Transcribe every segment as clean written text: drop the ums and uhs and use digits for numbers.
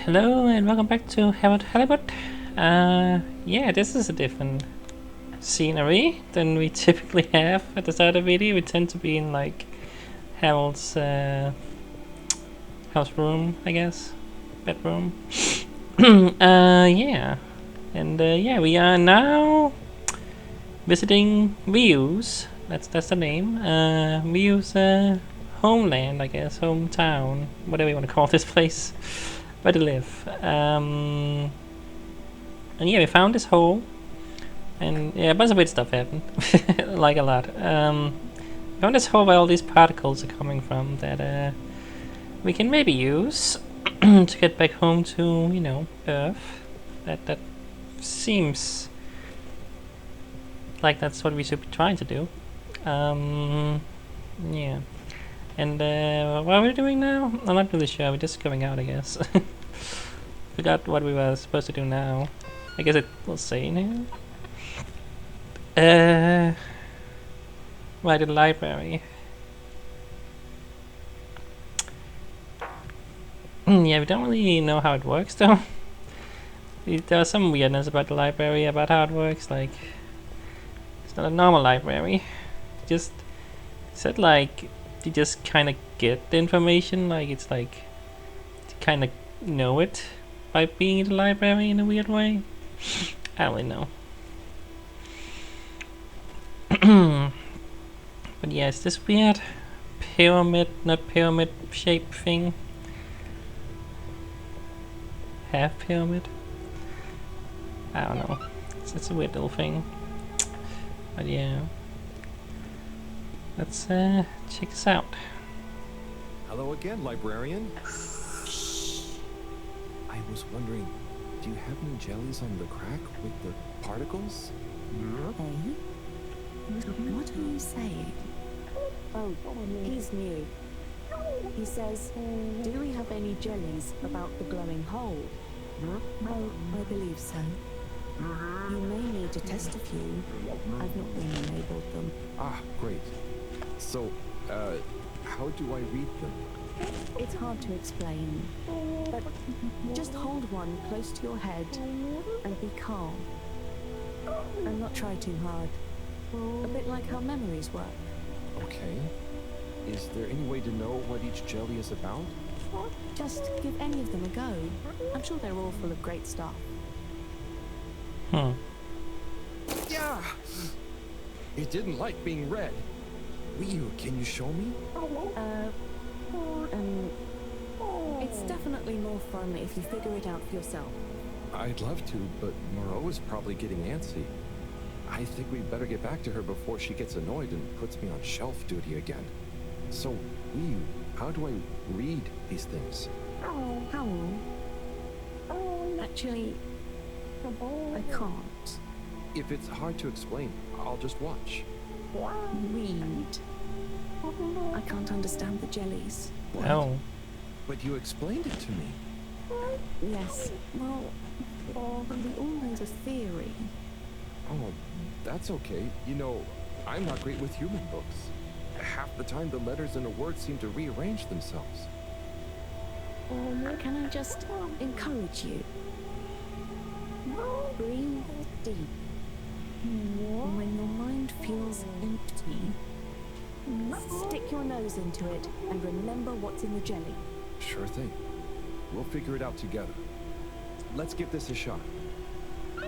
Hello and welcome back to Halibut. Yeah, this is a different scenery than we typically have at the start of the video. We tend to be in like Harold's house room, I guess, bedroom. Yeah, and yeah, we are now visiting Ryu's. That's the name. Ryu's homeland, I guess, hometown, whatever you want to call this place. Where to live. And yeah, we found this hole, and yeah, a bunch of weird stuff happened, like a lot. We found this hole where all these particles are coming from that we can maybe use to get back home to, you know, Earth. That seems like that's what we should be trying to do. Yeah. And what are we doing now? I'm not really sure. We're just going out, I guess. Forgot what we were supposed to do now. I guess it will say now. Right, the library. Yeah, we don't really know how it works though. There are some weirdness about the library, about how it works. Like, it's not a normal library. Just said like you just kind of get the information. Like it's like you kind of know it by being in the library in a weird way. I don't really know. But yeah, it's this weird pyramid, not pyramid shape thing. Half pyramid. I don't know. It's a weird little thing. But yeah. Let's check this out. Hello again, librarian. I was wondering, do you have any jellies on the crack with the particles? Hey? What are you saying? Oh, he's new. He says, do we have any jellies about the glowing hole? Oh, I believe so. You may need to test a few. I've not really labeled them. Ah, great. So, how do I read them? It's hard to explain, but just hold one close to your head and be calm. And not try too hard. A bit like how memories work. Okay. Is there any way to know what each jelly is about? Just give any of them a go. I'm sure they're all full of great stuff. Yeah! It didn't like being read. Ryu, can you show me? It's definitely more fun if you figure it out for yourself. I'd love to, but Moreau is probably getting antsy. I think we'd better get back to her before she gets annoyed and puts me on shelf duty again. So, Ryu, how do I read these things? How? Actually, I can't. If it's hard to explain, I'll just watch. Read. I can't understand the jellies. What? Oh. But you explained it to me. Yes, well, we all know the theory. Oh, that's okay. You know, I'm not great with human books. Half the time the letters in a word seem to rearrange themselves. Can I just encourage you? Breathe deep. When your mind feels empty, stick your nose into it and remember what's in the jelly. Sure thing. We'll figure it out together. Let's give this a shot. I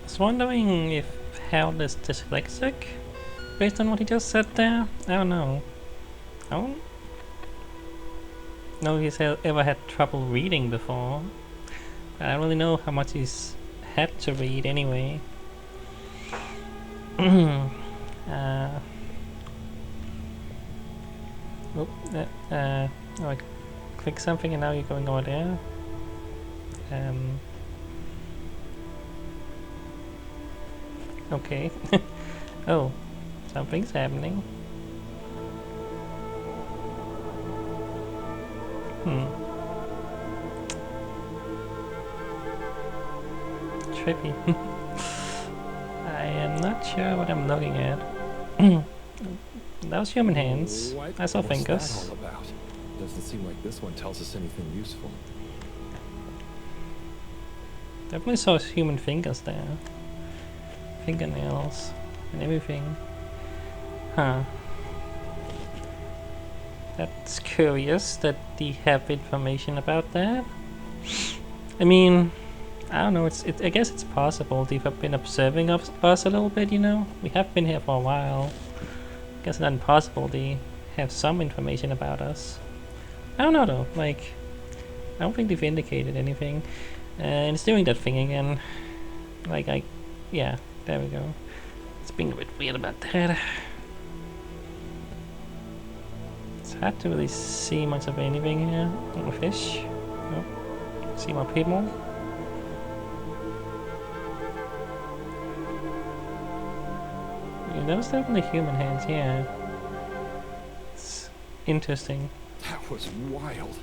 was wondering if Harold is dyslexic based on what he just said there. I don't know. I don't know if he's ever had trouble reading before. I don't really know how much he's had to read anyway. I click something and now you're going over there. Okay. Oh, something's happening. Trippy. I am not sure what I'm looking at. Those human hands. What I saw was fingers. that all about? Doesn't seem like this one tells us anything useful. Definitely saw human fingers there. Fingernails and everything. Huh. That's curious that they have information about that. I mean, I don't know, I guess it's possible they've been observing us a little bit, you know? We have been here for a while. I guess it's not impossible they have some information about us. I don't know though, like, I don't think they've indicated anything. And it's doing that thing again. Like, yeah, there we go. It's being a bit weird about that. It's hard to really see much of anything here. Little fish. Oh. See more people. Yeah, those definitely human hands, yeah. It's interesting. That was wild.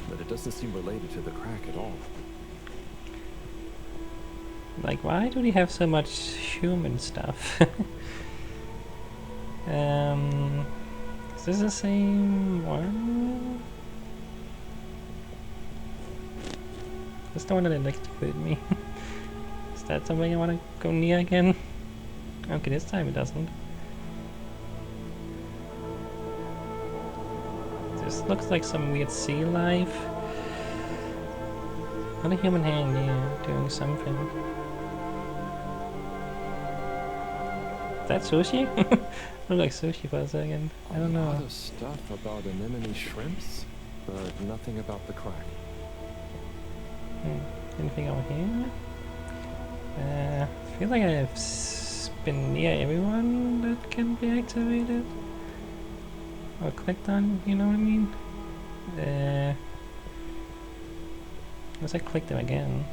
But it doesn't seem related to the crack at all. Like, why do they have so much human stuff? Is this the same one? That's the one that electrocuted me. Is that something I want to go near again? Okay, this time it doesn't. This looks like some weird sea life. Not a human hand, yeah, doing something. Is that sushi? Looked like sushi for a second. I don't know. A lot of stuff about anemone shrimps, but nothing about the crack. Anything over here? I feel like I've been near everyone that can be activated. Or clicked on, you know what I mean? Unless I click them again.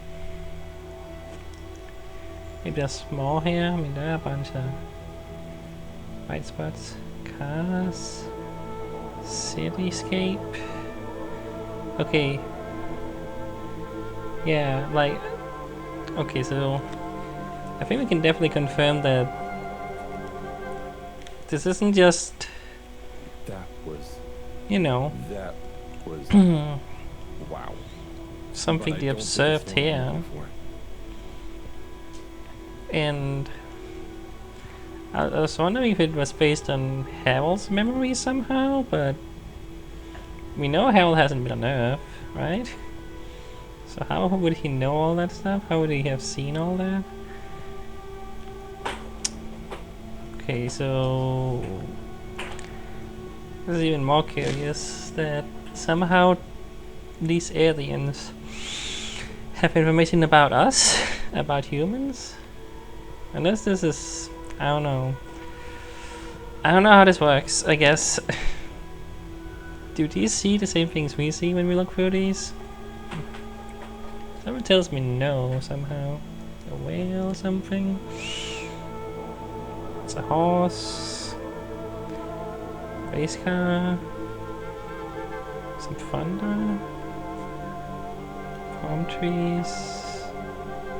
Maybe they're small here. I mean, there are a bunch of white spots. Cars. Cityscape. Okay. Yeah, like... Okay, so... I think we can definitely confirm that... This isn't just... That was... You know... That was... wow. Something they observed here. And... I was wondering if it was based on Harold's memory somehow, but... We know Harold hasn't been on Earth, right? So how would he know all that stuff? How would he have seen all that? Okay, so... This is even more curious, that somehow these aliens have information about us, about humans? Unless this is... I don't know. I don't know how this works, I guess. Do these see the same things we see when we look through these? Someone tells me no, somehow. A whale or something? It's a horse. Race car. Some thunder. Palm trees.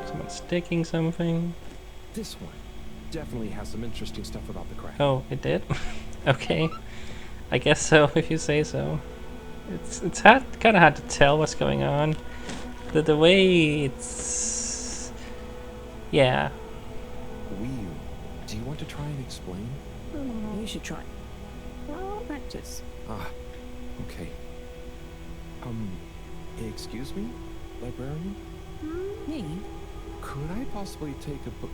Someone sticking something. This one definitely has some interesting stuff about the crack. Oh, it did? Okay. I guess so, if you say so. It's kind of hard to tell what's going on. The way it's... Yeah. Do you want to try and explain? You should try. Practice. Ah, okay. Excuse me, librarian? Me? Could I possibly take a book?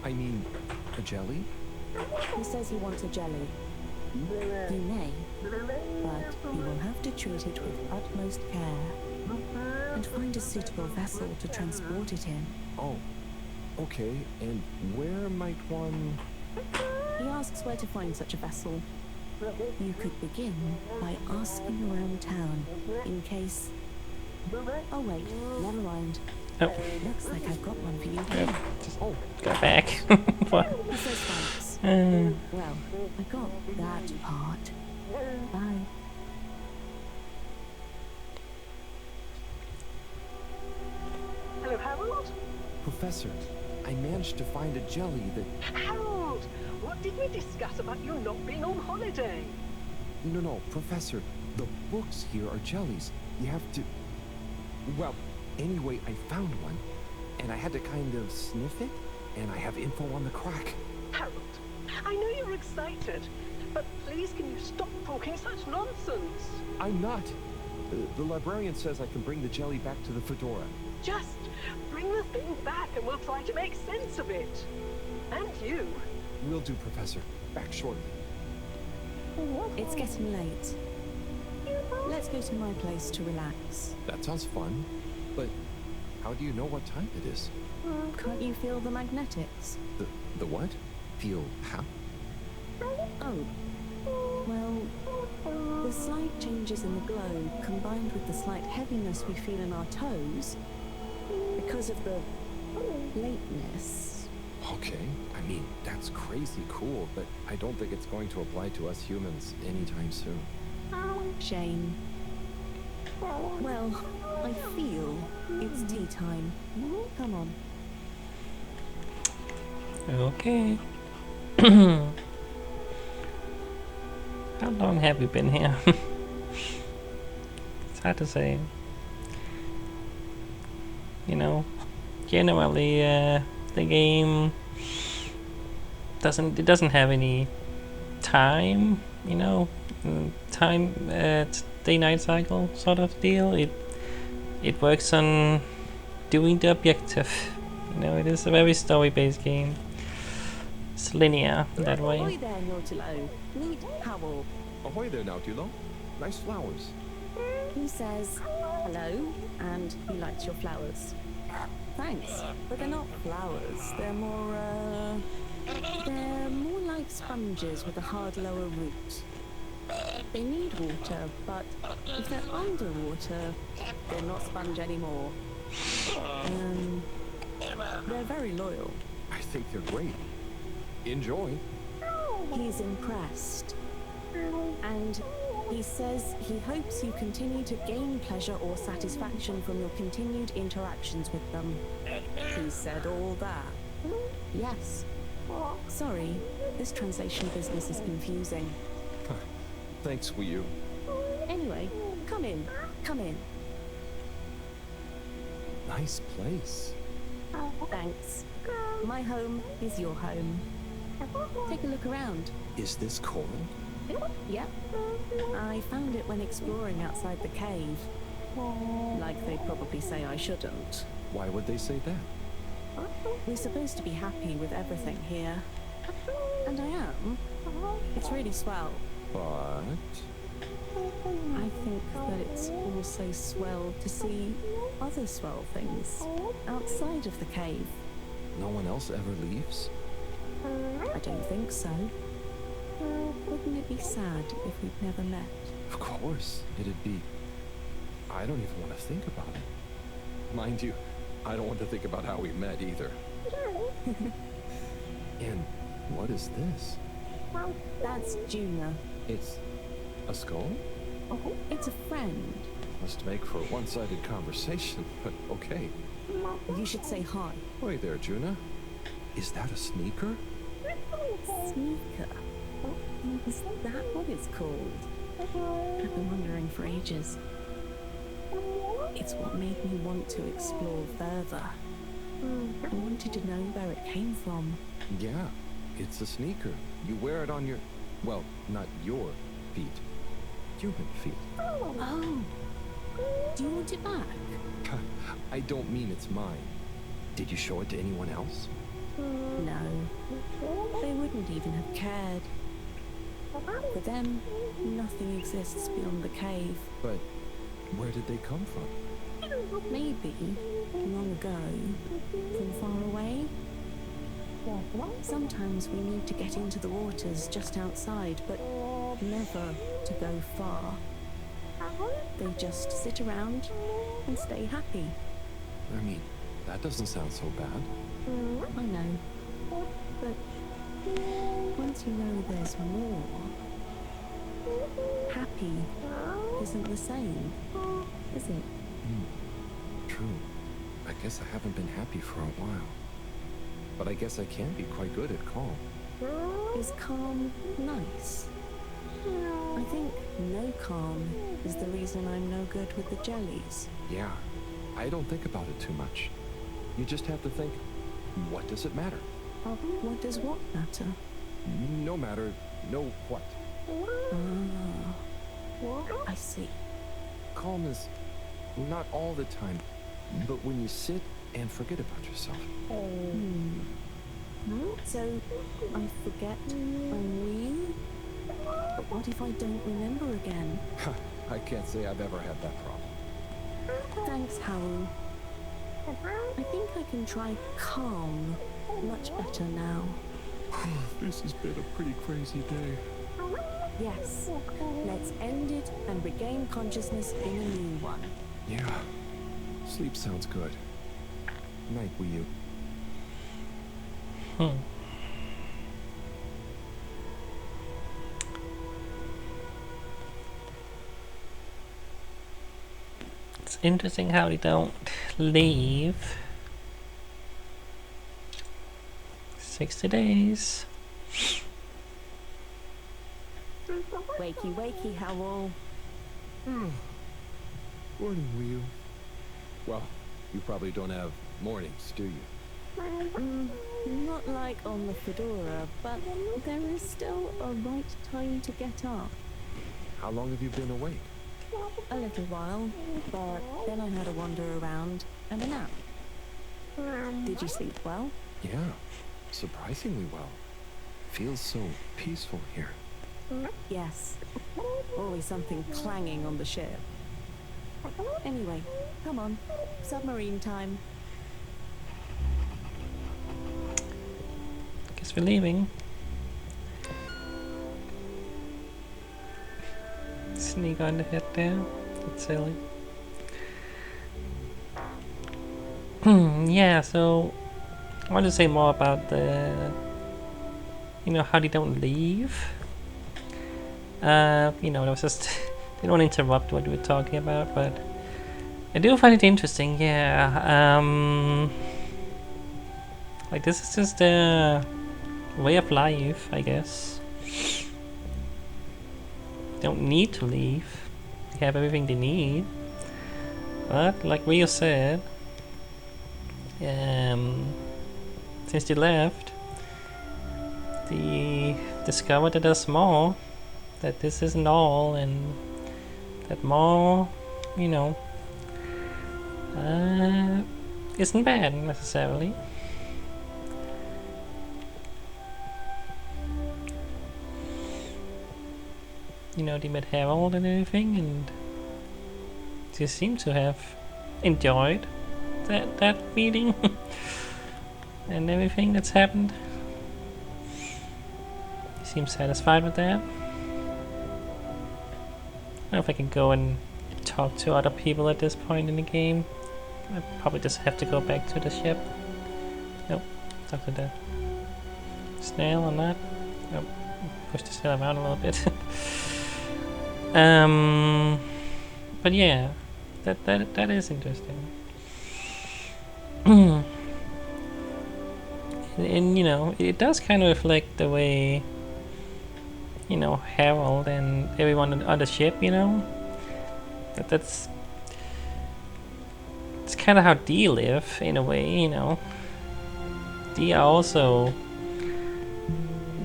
I mean, a jelly? He says he wants a jelly. You may, but you will have to treat it with utmost care and find a suitable vessel to transport it in. Oh, okay. And where might one... He asks where to find such a vessel. You could begin by asking around town in case... Oh wait, never mind. Oh. Looks like I've got one for you. Yep. Just go back. What? He says thanks. Well, I got that part. Bye. Hello, Harold? Professor, I managed to find a jelly that... Harold! What did we discuss about you not being on holiday? No, Professor. The books here are jellies. You have to... Well, anyway, I found one, and I had to kind of sniff it, and I have info on the crack. Harold, I know you're excited, but please can you stop talking such nonsense? I'm not. The librarian says I can bring the jelly back to the fedora. Just bring the thing back and we'll try to make sense of it. And you. Will do, Professor. Back shortly. It's getting late. Let's go to my place to relax. That sounds fun, but how do you know what time it is? Can't you feel the magnetics? The what? Feel how? Oh. Well, the slight changes in the glow, combined with the slight heaviness we feel in our toes, because of the lateness. Okay, I mean, that's crazy cool, but I don't think it's going to apply to us humans anytime soon. Shame. Well, I feel it's tea time. Come on. Okay. How long have you been here? It's hard to say. You know, generally, the game doesn't have any time. You know, time day-night cycle sort of deal. It works on doing the objective. You know, it is a very story-based game. It's linear that way. Ahoy there, Nautilo. Meet Howell. Ahoy there, Nautilo. Nice flowers. He says hello, and he likes your flowers. Thanks, but they're not flowers. They're more like sponges with a hard lower root. They need water, but if they're underwater, they're not sponge anymore. They're very loyal. I think they're great. Enjoy. He's impressed. And he says he hopes you continue to gain pleasure or satisfaction from your continued interactions with them. He said all that. Yes. Sorry, this translation business is confusing. Thanks, Wii U. Anyway, come in. Come in. Nice place. Thanks. My home is your home. Take a look around. Is this coral? Yep. I found it when exploring outside the cave. Like they'd probably say I shouldn't. Why would they say that? We're supposed to be happy with everything here. And I am. It's really swell. But... I think that it's also swell to see other swell things outside of the cave. no one else ever leaves? I don't think so. Wouldn't it be sad if we'd never met? Of course, it'd be... I don't even want to think about it. Mind you, I don't want to think about how we met either. And what is this? That's Juna. It's a skull? It's a friend. Must make for a one-sided conversation, but okay. You should say hi. Wait there, Juna. Is that a sneaker? Sneaker. Is that what it's called? I've been wondering for ages. It's what made me want to explore further. I wanted to know where it came from. Yeah, it's a sneaker. You wear it on your... Well, not your feet. Human feet. Oh! Do you want it back? I don't mean it's mine. Did you show it to anyone else? No. They wouldn't even have cared. For them, nothing exists beyond the cave. But where did they come from? Maybe, long ago, from far away. Sometimes we need to get into the waters just outside, but never to go far. They just sit around and stay happy. I mean, that doesn't sound so bad. I know. But once you know there's more, happy isn't the same, is it? True. I guess I haven't been happy for a while. But I guess I can be quite good at calm. Is calm nice? I think no calm is the reason I'm no good with the jellies. Yeah, I don't think about it too much. You just have to think, what does it matter? What does what matter? No matter, no what. Ah, I see. Calm is not all the time, but when you sit and forget about yourself. So, I forget I'm real? But what if I don't remember again? I can't say I've ever had that problem. Thanks, Howell. I think I can try calm much better now. This has been a pretty crazy day. Yes, let's end it and regain consciousness in a new one. Yeah, sleep sounds good. Night, will you? It's interesting how they don't leave. 60 days. Wakey, wakey, Howell. Morning, will you? Well, you probably don't have mornings, do you? Not like on the Fedora, but there is still a right time to get up. How long have you been awake? A little while, but then I had a wander around and a nap. Did you sleep well? Yeah, surprisingly well. Feels so peaceful here. Yes. Always something clanging on the ship. Anyway, come on. Submarine time. Guess we're leaving. Sneak on the head there. That's silly. Yeah, so I want to say more about the, how they don't leave. That was just didn't want to interrupt what we were talking about, but I do find it interesting. Yeah, like this is just a way of life, I guess. Don't need to leave. They have everything they need. But like Rio said, since they left, they discovered that there's more. That this isn't all, and that more, isn't bad necessarily. They met Harold and everything, and they seem to have enjoyed that meeting and everything that's happened. They seem satisfied with that. I don't know if I can go and talk to other people at this point in the game. I probably just have to go back to the ship. Nope, talk to the snail on that. Nope, push the snail around a little bit. But yeah, that is interesting. and it does kind of reflect the way Harold and everyone on the ship, that's kind of how Dee live in a way, Dee are also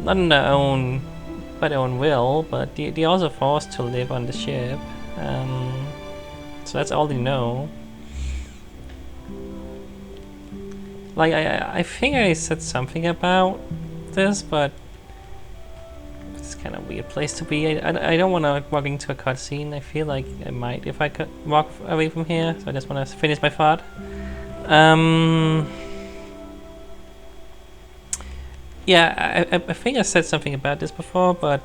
not on their own by their own will, but they're also forced to live on the ship. So that's all they know. Like I think I said something about this, but it's kind of a weird place to be. I don't want to walk into a cutscene. I feel like I might if I could walk away from here. So I just want to finish my thought. Yeah, I think I said something about this before, but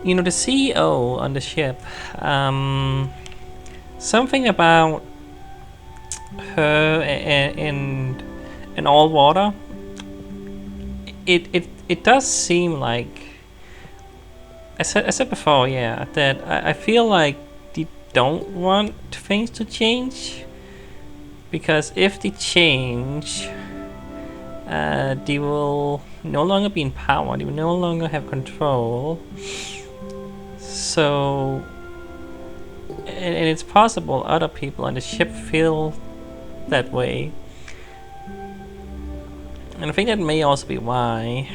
the CEO on the ship, something about her and all water. It does seem like I said before, yeah, that I feel like they don't want things to change, because if they change, they will no longer be in power. They will no longer have control. So, and it's possible other people on the ship feel that way. And I think that may also be why,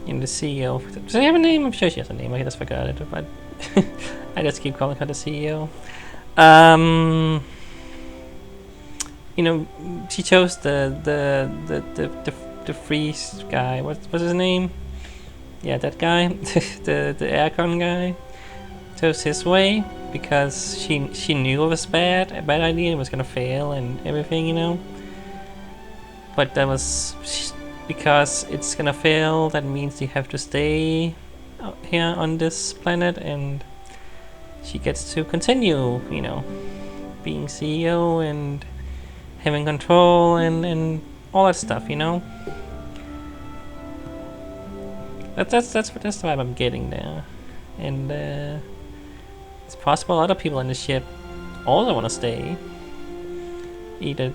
in the CEO, does she have a name? I'm sure she has a name. I just forgot it, but I just keep calling her the CEO. You know, she chose the freeze guy. What's his name? Yeah, that guy, the aircon guy. Chose his way because she knew it was a bad idea. It was gonna fail and everything, you know. But that was because it's gonna fail. That means you have to stay here on this planet, and she gets to continue, you know, being CEO and having control and all that stuff, you know. That's the vibe I'm getting there, and it's possible other people on the ship also want to stay. Either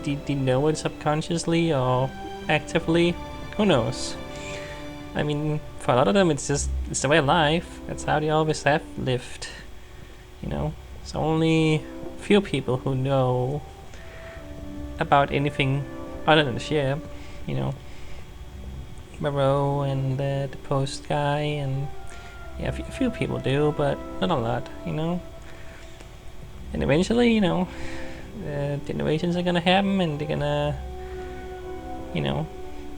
they know it subconsciously or actively. Who knows? I mean, for a lot of them, it's the way of life. That's how they always have lived. You know, it's only few people who know about anything other than the ship. You know, Moreau and the post guy, and yeah, a few people do, but not a lot. You know, and eventually, you know, generations are gonna happen, and they're gonna, you know,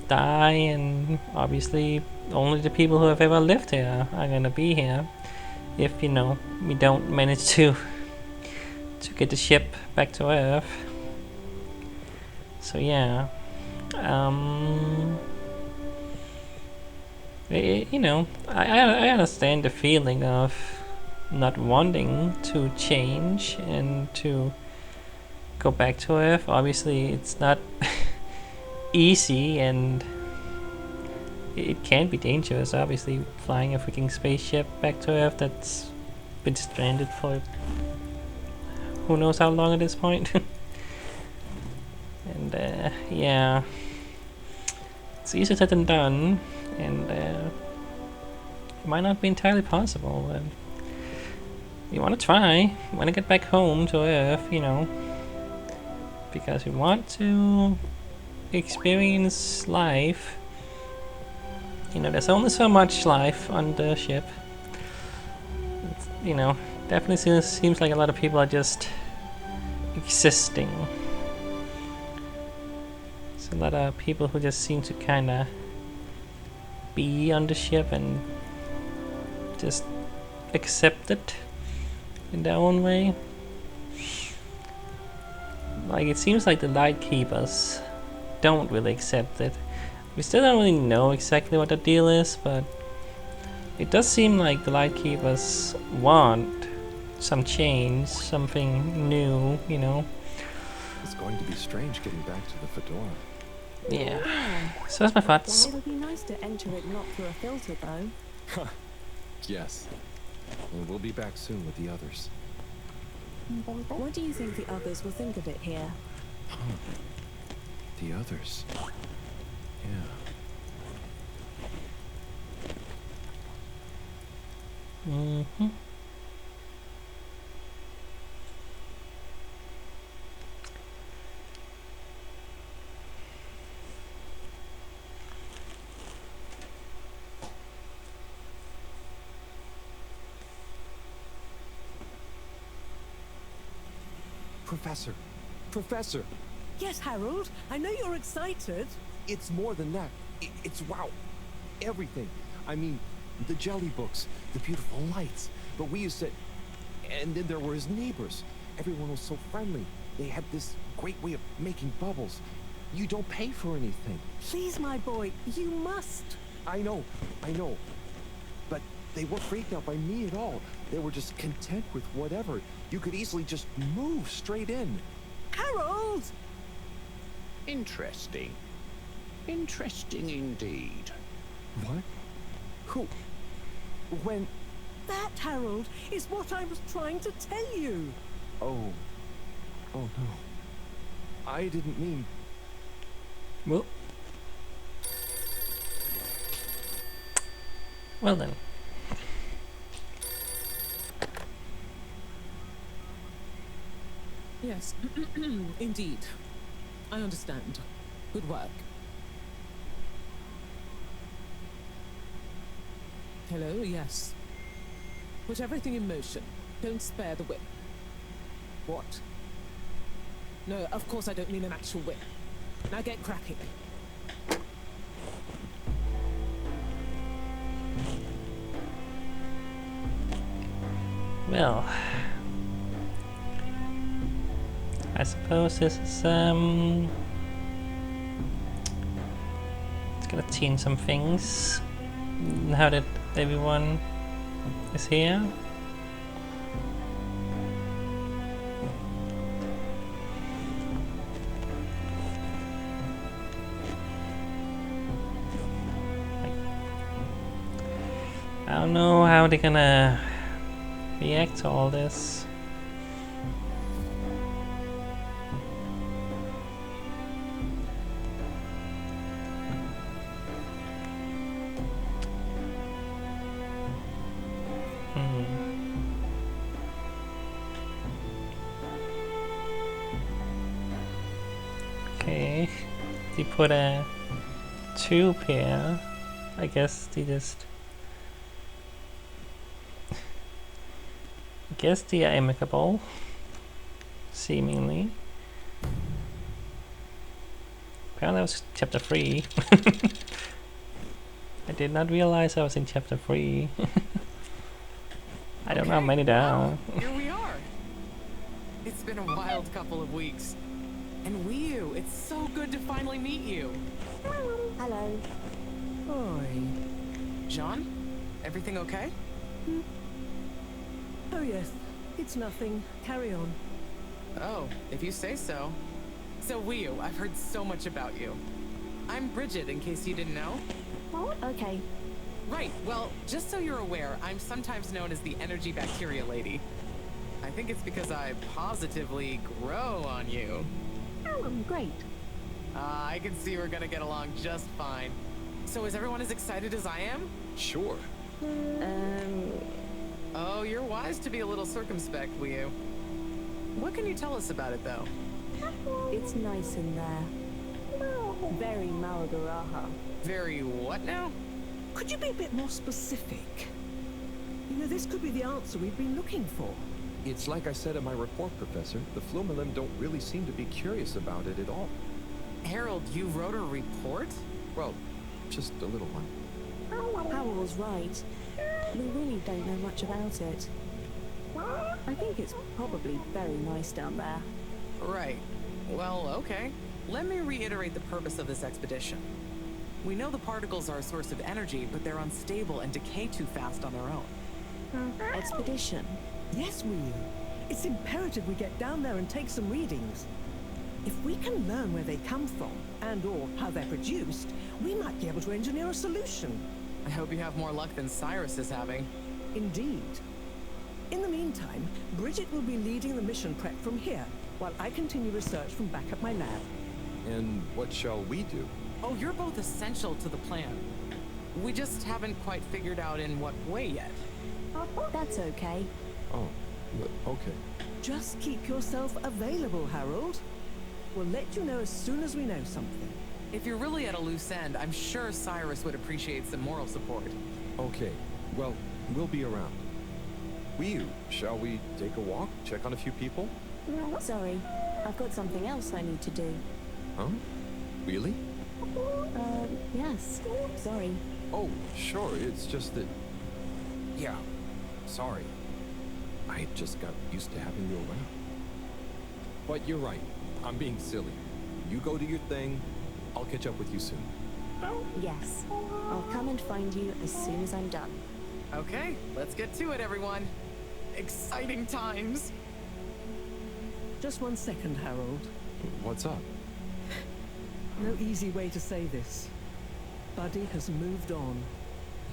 die, and obviously only the people who have ever lived here are gonna be here if, you know, we don't manage to get the ship back to Earth. So yeah, you know, I understand the feeling of not wanting to change and to go back to Earth. Obviously it's not easy, and it can be dangerous, obviously, flying a freaking spaceship back to Earth that's been stranded for who knows how long at this point. And yeah, it's easier said than done, and it might not be entirely possible. You want to try, you want to get back home to Earth, you know, because we want to experience life. You know, there's only so much life on the ship. It's, you know, definitely seems like a lot of people are just existing. There's a lot of people who just seem to kind of be on the ship and just accept it in their own way. Like, it seems like the Light Keepers don't really accept it. We still don't really know exactly what the deal is, but it does seem like the Light Keepers want some change, something new, you know. It's going to be strange getting back to the Fedora. Yeah. So that's my thoughts. Well, it would be nice to enter it not through a filter, though. Yes. And we'll be back soon with the others. What do you think the others will think of it here? The others. Yeah. Mm-hmm. Professor! Professor! Yes, Harold, I know you're excited. It's more than that. It's wow. Everything. I mean, the jelly books, the beautiful lights. But we used to... And then there were his neighbors. Everyone was so friendly. They had this great way of making bubbles. You don't pay for anything. Please, my boy, you must. I know. But they weren't freaked out by me at all. They were just content with whatever. You could easily just move straight in. Harold! Interesting. Interesting indeed. What? Who? When? That, Harold, is what I was trying to tell you. Oh. Oh no. I didn't mean... Well. Well then. Yes, indeed. I understand. Good work. Hello, yes. Put everything in motion. Don't spare the whip. What? No, of course I don't mean an actual whip. Now get cracking. Well, I suppose this is it's gonna change some things now that everyone is here. I don't know how they're gonna react to all this. Okay, they put a tube here. I guess they just... I guess they are amicable, seemingly. Apparently that was chapter 3. I did not realize I was in chapter 3. I don't know how many there are. Here we are. It's been a wild couple of weeks. And Wii, it's so good to finally meet you. Hello. Oi. Jean, everything okay? Oh yes, it's nothing. Carry on. Oh, if you say so. So Wii, I've heard so much about you. I'm Bridget, in case you didn't know. Okay. Right, well, just so you're aware, I'm sometimes known as the energy bacteria lady. I think it's because I positively grow on you. Great. I can see we're gonna get along just fine. So is everyone as excited as I am? Sure. Oh, you're wise to be a little circumspect, Wii. What can you tell us about it, though? It's nice in there. Very Malagaraha. Very what now? Could you be a bit more specific? You know, this could be the answer we've been looking for. It's like I said in my report, Professor. The Flumilim don't really seem to be curious about it at all. Harold, you wrote a report? Well, just a little one. Harold's right. We really don't know much about it. I think it's probably very nice down there. Right. Well, okay. Let me reiterate the purpose of this expedition. We know the particles are a source of energy, but they're unstable and decay too fast on their own. Expedition. Yes, Wii. It's imperative we get down there and take some readings. If we can learn where they come from, and or how they're produced, we might be able to engineer a solution. I hope you have more luck than Cyrus is having. Indeed. In the meantime, Bridget will be leading the mission prep from here, while I continue research from back at my lab. And what shall we do? Oh, you're both essential to the plan. We just haven't quite figured out in what way yet. That's okay. Oh, okay. Just keep yourself available, Harold. We'll let you know as soon as we know something. If you're really at a loose end, I'm sure Cyrus would appreciate some moral support. Okay. Well, we'll be around. Shall we take a walk? Check on a few people? Sorry, I've got something else I need to do. Huh? Really? Yes. Sorry. Oh, sure. It's just that... Yeah. Sorry. I just got used to having you around. But you're right. I'm being silly. You go do your thing. I'll catch up with you soon. Yes. I'll come and find you as soon as I'm done. Okay, let's get to it, everyone. Exciting times. Just 1 second, Harold. What's up? No easy way to say this. Buddy has moved on.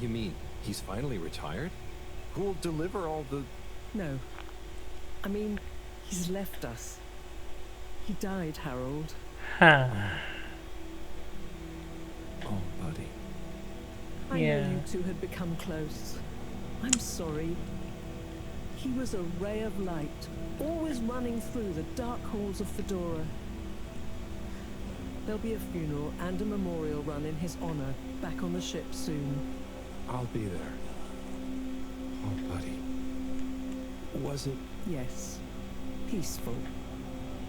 You mean he's finally retired? Who'll deliver all the... No. I mean, he's left us. He died, Harold. Huh. Oh, buddy. I Yeah. know you two had become close. I'm sorry. He was a ray of light, always running through the dark halls of Fedora. There'll be a funeral and a memorial run in his honor back on the ship soon. I'll be there. Oh, buddy. Was it, Yes. Peaceful.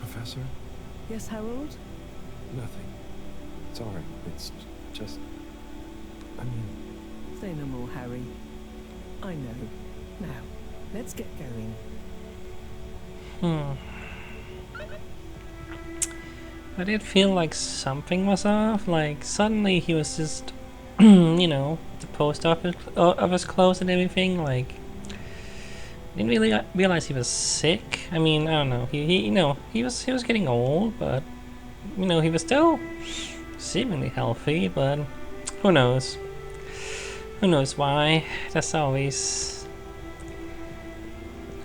Professor? Yes, Harold? Nothing. Sorry, it's just... I mean, Say no more, Harry. I know. Now, let's get going. I did feel like something was off. Like suddenly he was just, you know, the post office closed and everything. Like, didn't really realize he was sick. I mean, I don't know. He you know, he was getting old, but you know, he was still seemingly healthy. But who knows? Who knows why? That's always.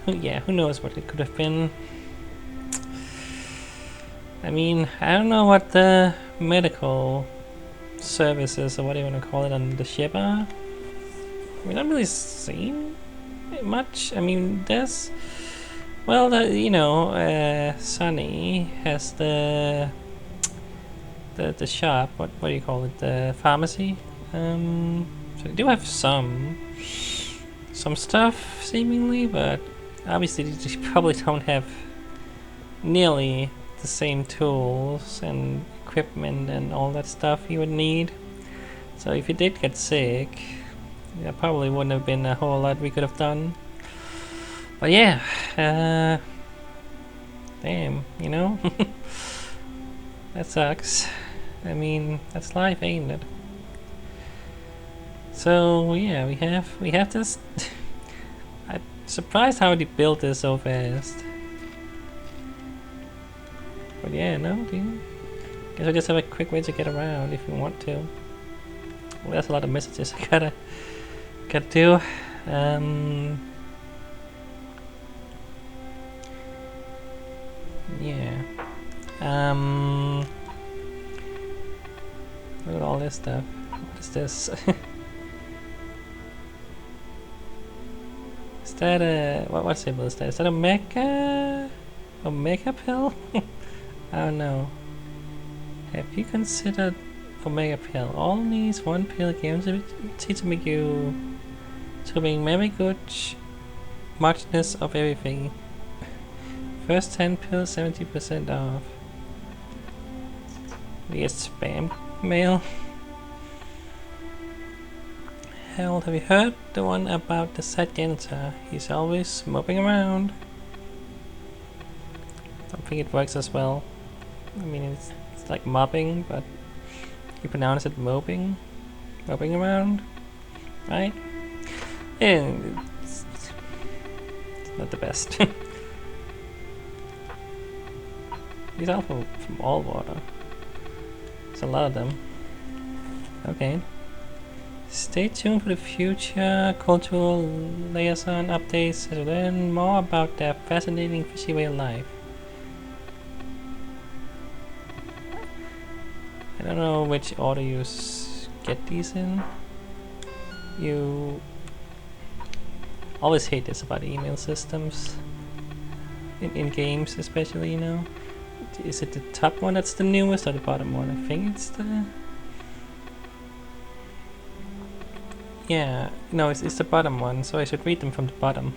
Who knows what it could have been. I mean, I don't know what the medical services or what you want to call it on the ship are. We don't really see much. I mean, there's, well, you know, Sunny has the shop. What do you call it? The pharmacy. So they do have some stuff seemingly, but obviously they probably don't have nearly the same tools and equipment and all that stuff you would need. So if you did get sick, there probably wouldn't have been a whole lot we could have done. But yeah, damn, you know, that sucks. I mean, that's life, ain't it? So yeah, we have this. I'm surprised how they built this so fast. But yeah, no, dude. Guess we just have a quick way to get around if you want to. Well, there's a lot of messages I gotta do. Yeah. Look at all this stuff. What is this? Is that a what symbol is that? Is that a mecha? A mecha pill? I don't know. Have you considered Omega pill? All needs one pill guaranteed to make you to bring very good muchness of everything. First 10 pills 70% off. We get spam mail. Harold, have you heard the one about the sad janitor? He's always moping around. Don't think it works as well. I mean, it's like mopping, but you pronounce it moping around, right? And it's not the best. These are from all water. There's a lot of them. Okay. Stay tuned for the future cultural liaison updates to learn more about their fascinating fishy way of life. I don't know which order you get these in. You always hate this about email systems. In games especially, you know. Is it the top one that's the newest or the bottom one? I think it's the... Yeah, no, it's the bottom one, so I should read them from the bottom.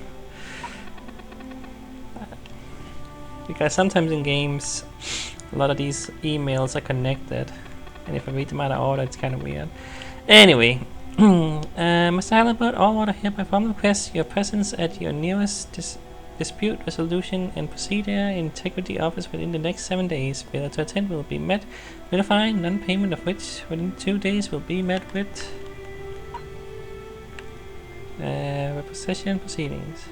Because sometimes in games, a lot of these emails are connected. And if I read them out of order, it's kind of weird. Anyway, Mr. Halibut, all water hereby formally request your presence at your nearest dispute resolution and procedure integrity office within the next 7 days. Failure to attend will be met with a fine, non-payment of which within 2 days will be met with repossession proceedings.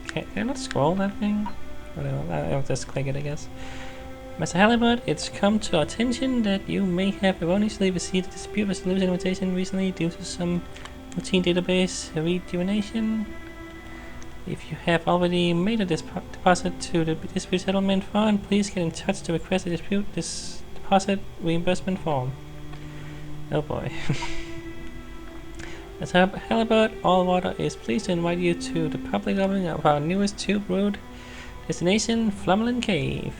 Can I not scroll that thing? Whatever, I'll just click it, I guess. Mr. Halibut, it's come to our attention that you may have erroneously received a dispute resolution invitation recently due to some routine database rejuvenation. If you have already made a deposit to the dispute settlement fund, please get in touch to request a deposit reimbursement form. Oh boy. As Halibut All Water is pleased to invite you to the public opening of our newest tube road destination, Solemn Cave.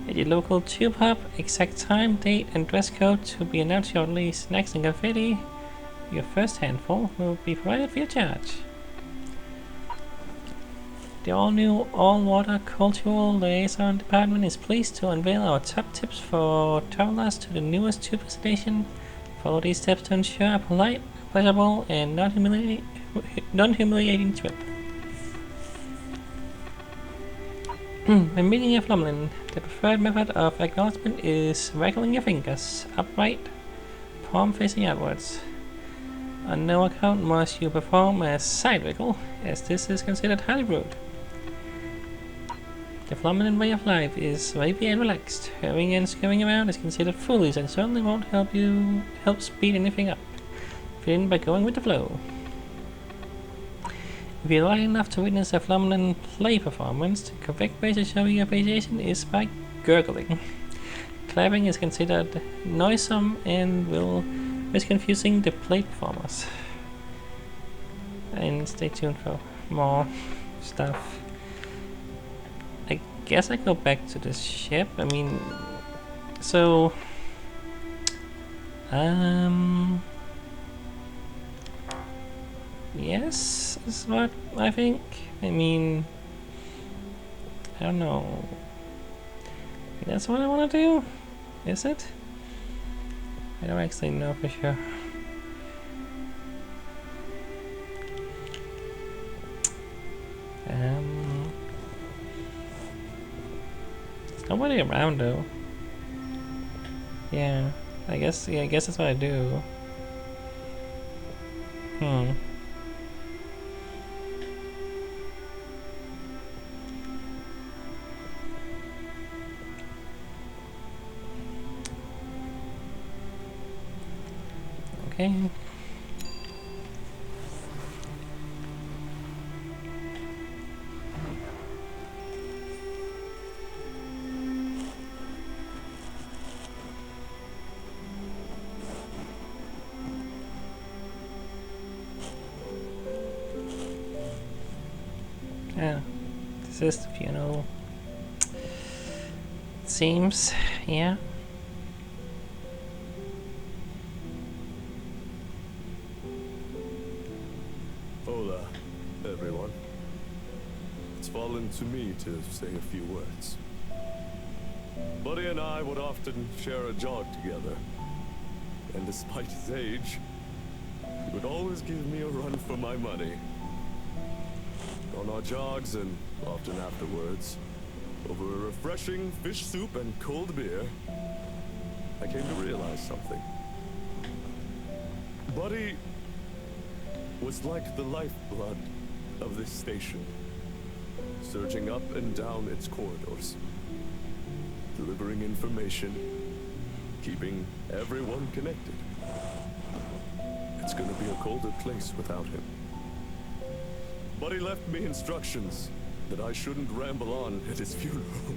At your local tube hub, exact time, date, and dress code to be announced shortly. Snacks and confetti, your first handful, will be provided free of charge. The all-new all-water cultural liaison department is pleased to unveil our top tips for travelers to the newest tube destination. Follow these steps to ensure a polite, pleasurable, and non-humiliating trip. When meeting a Flumlin, the preferred method of acknowledgement is waggling your fingers, upright, palm facing outwards. On no account must you perform a side wiggle, as this is considered highly rude. The Flumlin way of life is wavy and relaxed. Hurrying and scurrying around is considered foolish and certainly won't help speed anything up. Fit in by going with the flow. If you're lucky enough to witness a Flumlin play performance, the correct way to show your appreciation is by gurgling. Clapping is considered noisome and will risk confusing the play performers. And stay tuned for more stuff. I guess I go back to the ship. I mean, so yes, is what I think. I mean, I don't know. That's what I want to do? Is it? I don't actually know for sure. There's nobody around though. Yeah, I guess that's what I do. Okay. Yeah, this is the funeral. It seems, yeah. Hola, everyone. It's fallen to me to say a few words. Buddy and I would often share a jog together. And despite his age, he would always give me a run for my money. On our jogs and often afterwards, over a refreshing fish soup and cold beer, I came to realize something. Buddy was like the lifeblood of this station, surging up and down its corridors, delivering information, keeping everyone connected. It's gonna be a colder place without him. Buddy left me instructions that I shouldn't ramble on at his funeral.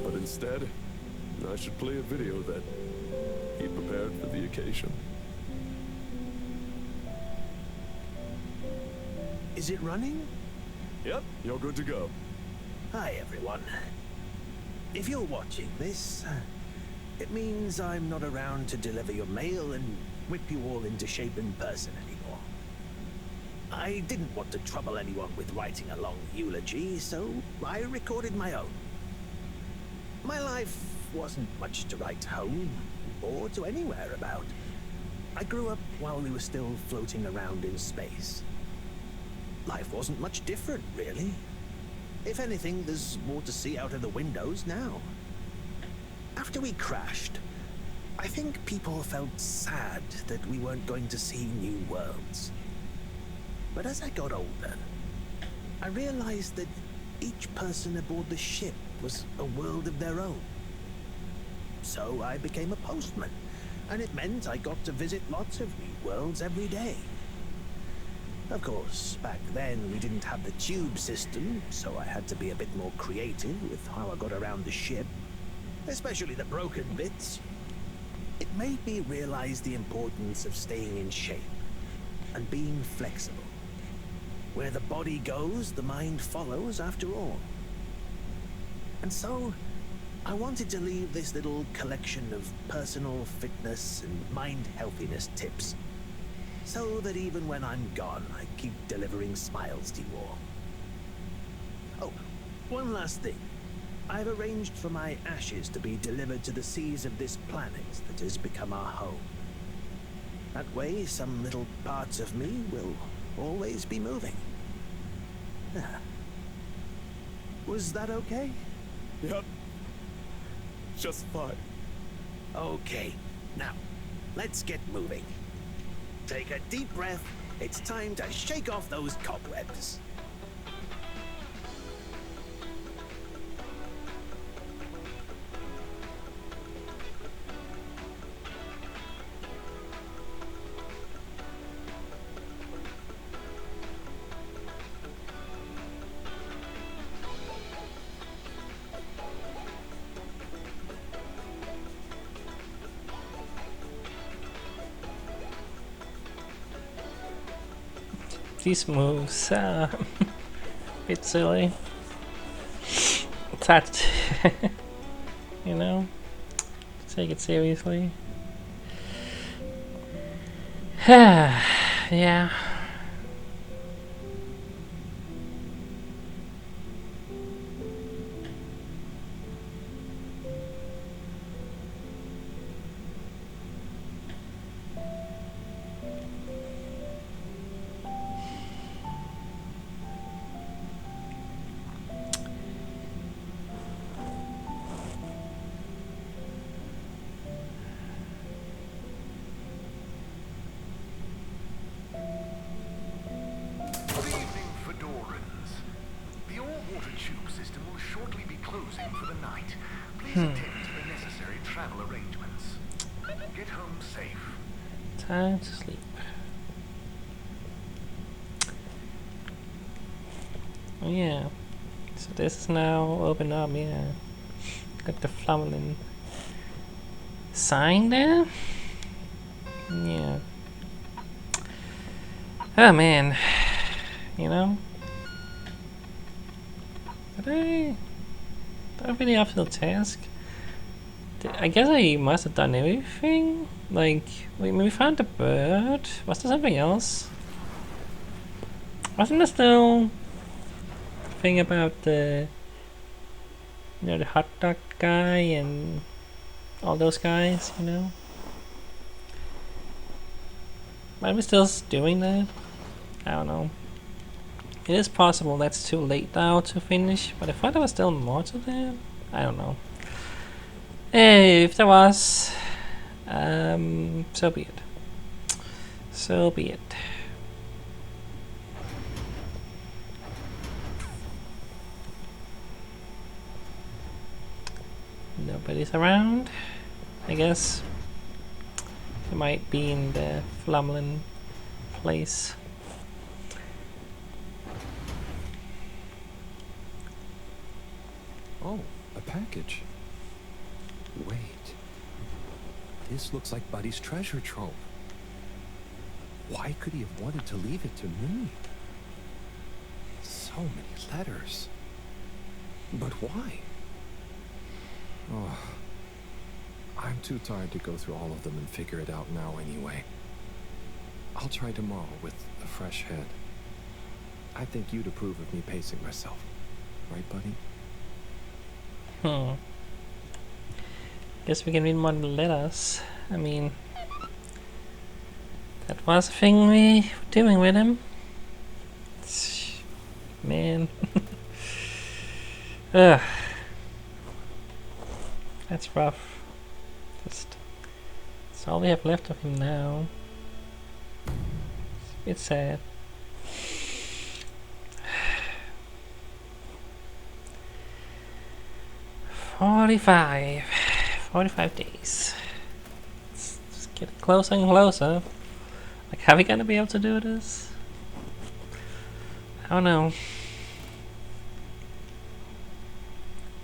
But instead, I should play a video that he prepared for the occasion. Is it running? Yep, you're good to go. Hi, everyone. If you're watching this, it means I'm not around to deliver your mail and whip you all into shape in person anymore. I didn't want to trouble anyone with writing a long eulogy, so I recorded my own. My life wasn't much to write home or to anywhere about. I grew up while we were still floating around in space. Life wasn't much different, really. If anything, there's more to see out of the windows now. After we crashed, I think people felt sad that we weren't going to see new worlds. But as I got older, I realized that each person aboard the ship was a world of their own. So I became a postman, and it meant I got to visit lots of new worlds every day. Of course, back then we didn't have the tube system, so I had to be a bit more creative with how I got around the ship, especially the broken bits. It made me realize the importance of staying in shape and being flexible. Where the body goes, the mind follows after all. And so, I wanted to leave this little collection of personal fitness and mind healthiness tips, so that even when I'm gone, I keep delivering smiles to you all. Oh, one last thing. I've arranged for my ashes to be delivered to the seas of this planet that has become our home. That way, some little parts of me will always be moving. Was that okay? Yep. Just fine. Okay, now, let's get moving. Take a deep breath. It's time to shake off those cobwebs. These moves a bit silly. It's hard to you know, take it seriously. Yeah. Time to sleep. Oh yeah. So this is now open up, yeah. Got the Flamlin sign there? Yeah. Oh man. You know? Did I really up to the task? I guess I must have done everything. Like, we found the bird. Was there something else? Wasn't there still thing about the, you know, the hot dog guy and all those guys, you know? Are we still doing that? I don't know. It is possible that's too late now to finish, but I thought there was still more to that. I don't know. Hey, if there was, so be it. So be it. Nobody's around. I guess they might be in the Flamlin place. Oh, a package. Wait. This looks like Buddy's treasure trove. Why could he have wanted to leave it to me? So many letters. But why? Oh, I'm too tired to go through all of them and figure it out now anyway. I'll try tomorrow with a fresh head. I think you'd approve of me pacing myself. Right, Buddy? Guess we can read more letters. I mean, that was a thing we were doing with him. Man. Ugh. That's rough. That's all we have left of him now. It's a bit sad. $45 days. It's just getting closer and closer. Like, are we gonna be able to do this? Oh no.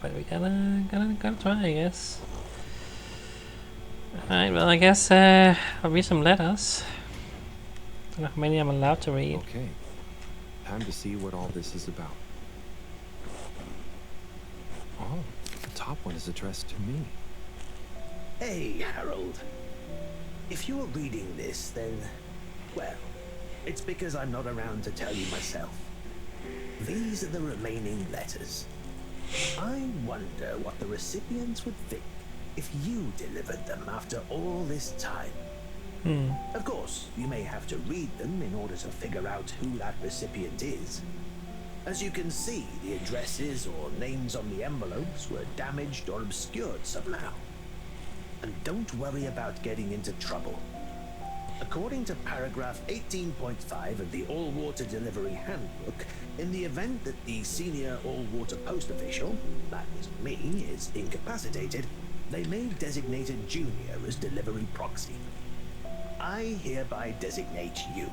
But we gotta try, I guess. Alright, well, I guess I'll read some letters. Don't know how many I'm allowed to read. Okay. Time to see what all this is about. Oh, the top one is addressed to me. Hey, Harold. If you're reading this, then, well, it's because I'm not around to tell you myself. These are the remaining letters. I wonder what the recipients would think if you delivered them after all this time. Of course, you may have to read them in order to figure out who that recipient is. As you can see, the addresses or names on the envelopes were damaged or obscured somehow. And don't worry about getting into trouble. According to paragraph 18.5 of the All-Water Delivery Handbook, in the event that the senior all-water post official, that is me, is incapacitated, they may designate a junior as delivery proxy. I hereby designate you.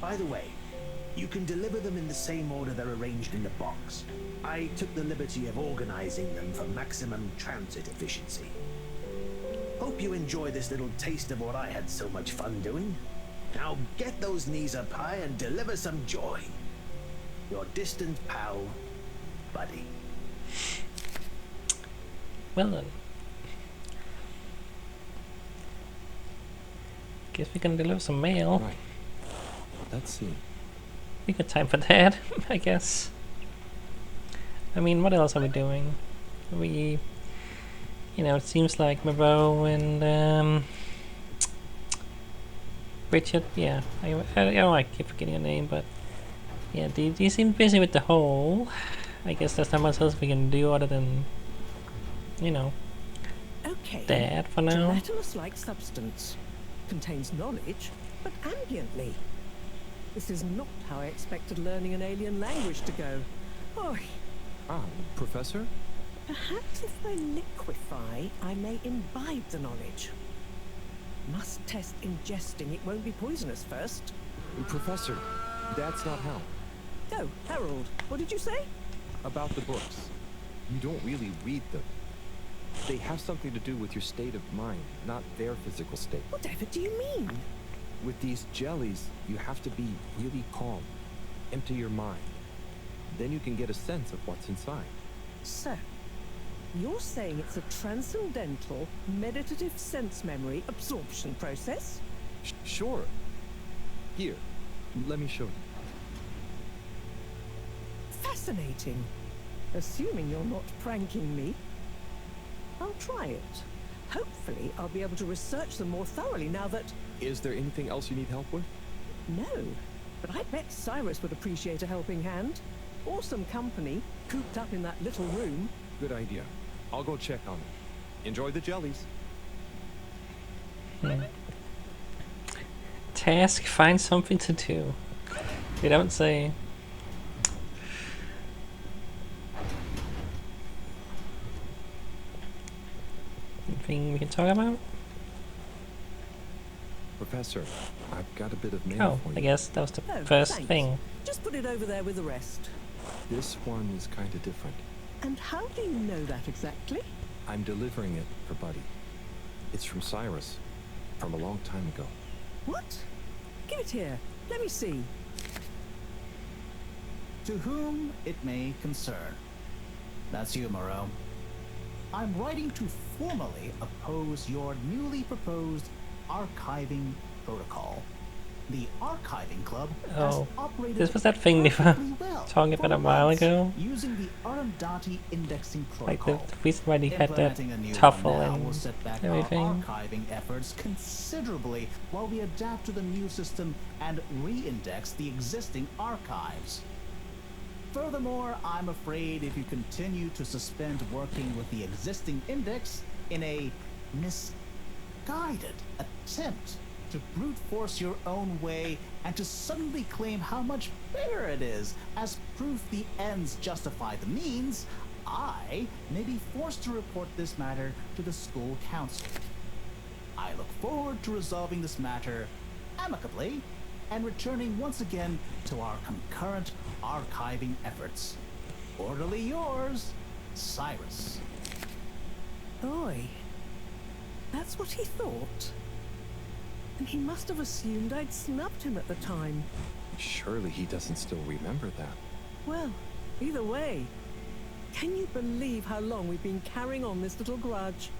By the way, you can deliver them in the same order they're arranged in the box. I took the liberty of organizing them for maximum transit efficiency. Hope you enjoy this little taste of what I had so much fun doing. Now get those knees up high and deliver some joy. Your distant pal, Buddy. Well then. Guess we can deliver some mail. Right. Let's see. We got time for that, I guess. I mean, what else are we doing? We, you know, it seems like Moreau and Richard. Yeah, I keep forgetting your name, but yeah, they seem busy with the whole. I guess there's not much else we can do other than, you know, Okay. that for now. Gelatinous-like substance. Contains knowledge, but ambiently. This is not how I expected learning an alien language to go. Oh, Ah, Professor? perhaps if I liquefy, I may imbibe the knowledge. Must test ingesting. It won't be poisonous first. Professor, that's not how. Oh, Harold, what did you say? About the books. You don't really read them. They have something to do with your state of mind, not their physical state. Whatever do you mean? With these jellies, you have to be really calm. Empty your mind. Then you can get a sense of what's inside. So, you're saying it's a transcendental, meditative sense memory absorption process? Sure. Here, let me show you. Fascinating. Assuming you're not pranking me. I'll try it. Hopefully, I'll be able to research them more thoroughly now that... Is there anything else you need help with? No, but I bet Cyrus would appreciate a helping hand. Or some company, cooped up in that little room. Good idea. I'll go check on it. Enjoy the jellies. Task, find something to do. They don't say. Anything we can talk about? Professor, I've got a bit of mail Oh, for you. I guess that was the Oh, first thanks. thing. Just put it over there with the rest. This one is kind of different. And how do you know that exactly? I'm delivering it for Buddy. It's from Cyrus, from a long time ago. What? Give it here. Let me see. To whom it may concern. That's you, Moreau. I'm writing to formally oppose your newly proposed archiving protocol. The Archiving Club has Oh, operated this was that thing they were perfectly well talking about for a while months ago. using the Arundhati indexing Like protocol. the reason why they had that Implementing a new tuffle one now will and set back everything. our archiving efforts considerably while we adapt to the new system and re-index the existing archives. Furthermore, I'm afraid if you continue to suspend working with the existing index in a misguided attempt to brute force your own way and to suddenly claim how much better it is as proof the ends justify the means, I may be forced to report this matter to the school council. I look forward to resolving this matter amicably and returning once again to our concurrent archiving efforts. Orderly yours, Cyrus. Oi. That's what he thought. And he must have assumed I'd snubbed him at the time. Surely he doesn't still remember that. Well, either way, can you believe how long we've been carrying on this little grudge?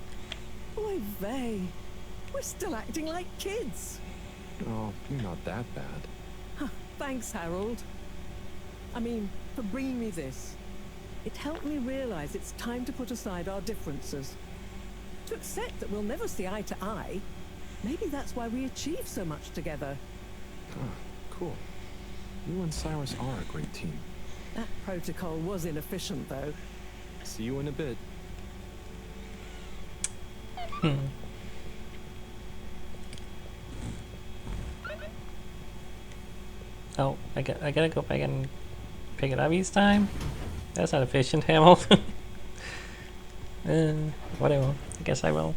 Oy vey. We're still acting like kids. Oh, you're not that bad. Huh, thanks, Harold. I mean, for bringing me this. It helped me realize it's time to put aside our differences. To accept that we'll never see eye to eye. Maybe that's why we achieve so much together. Oh, cool. You and Cyrus are a great team. That protocol was inefficient, though. See you in a bit. Oh, I gotta go back and pick it up each time? That's not efficient, Hamilton. Whatever. I guess I will.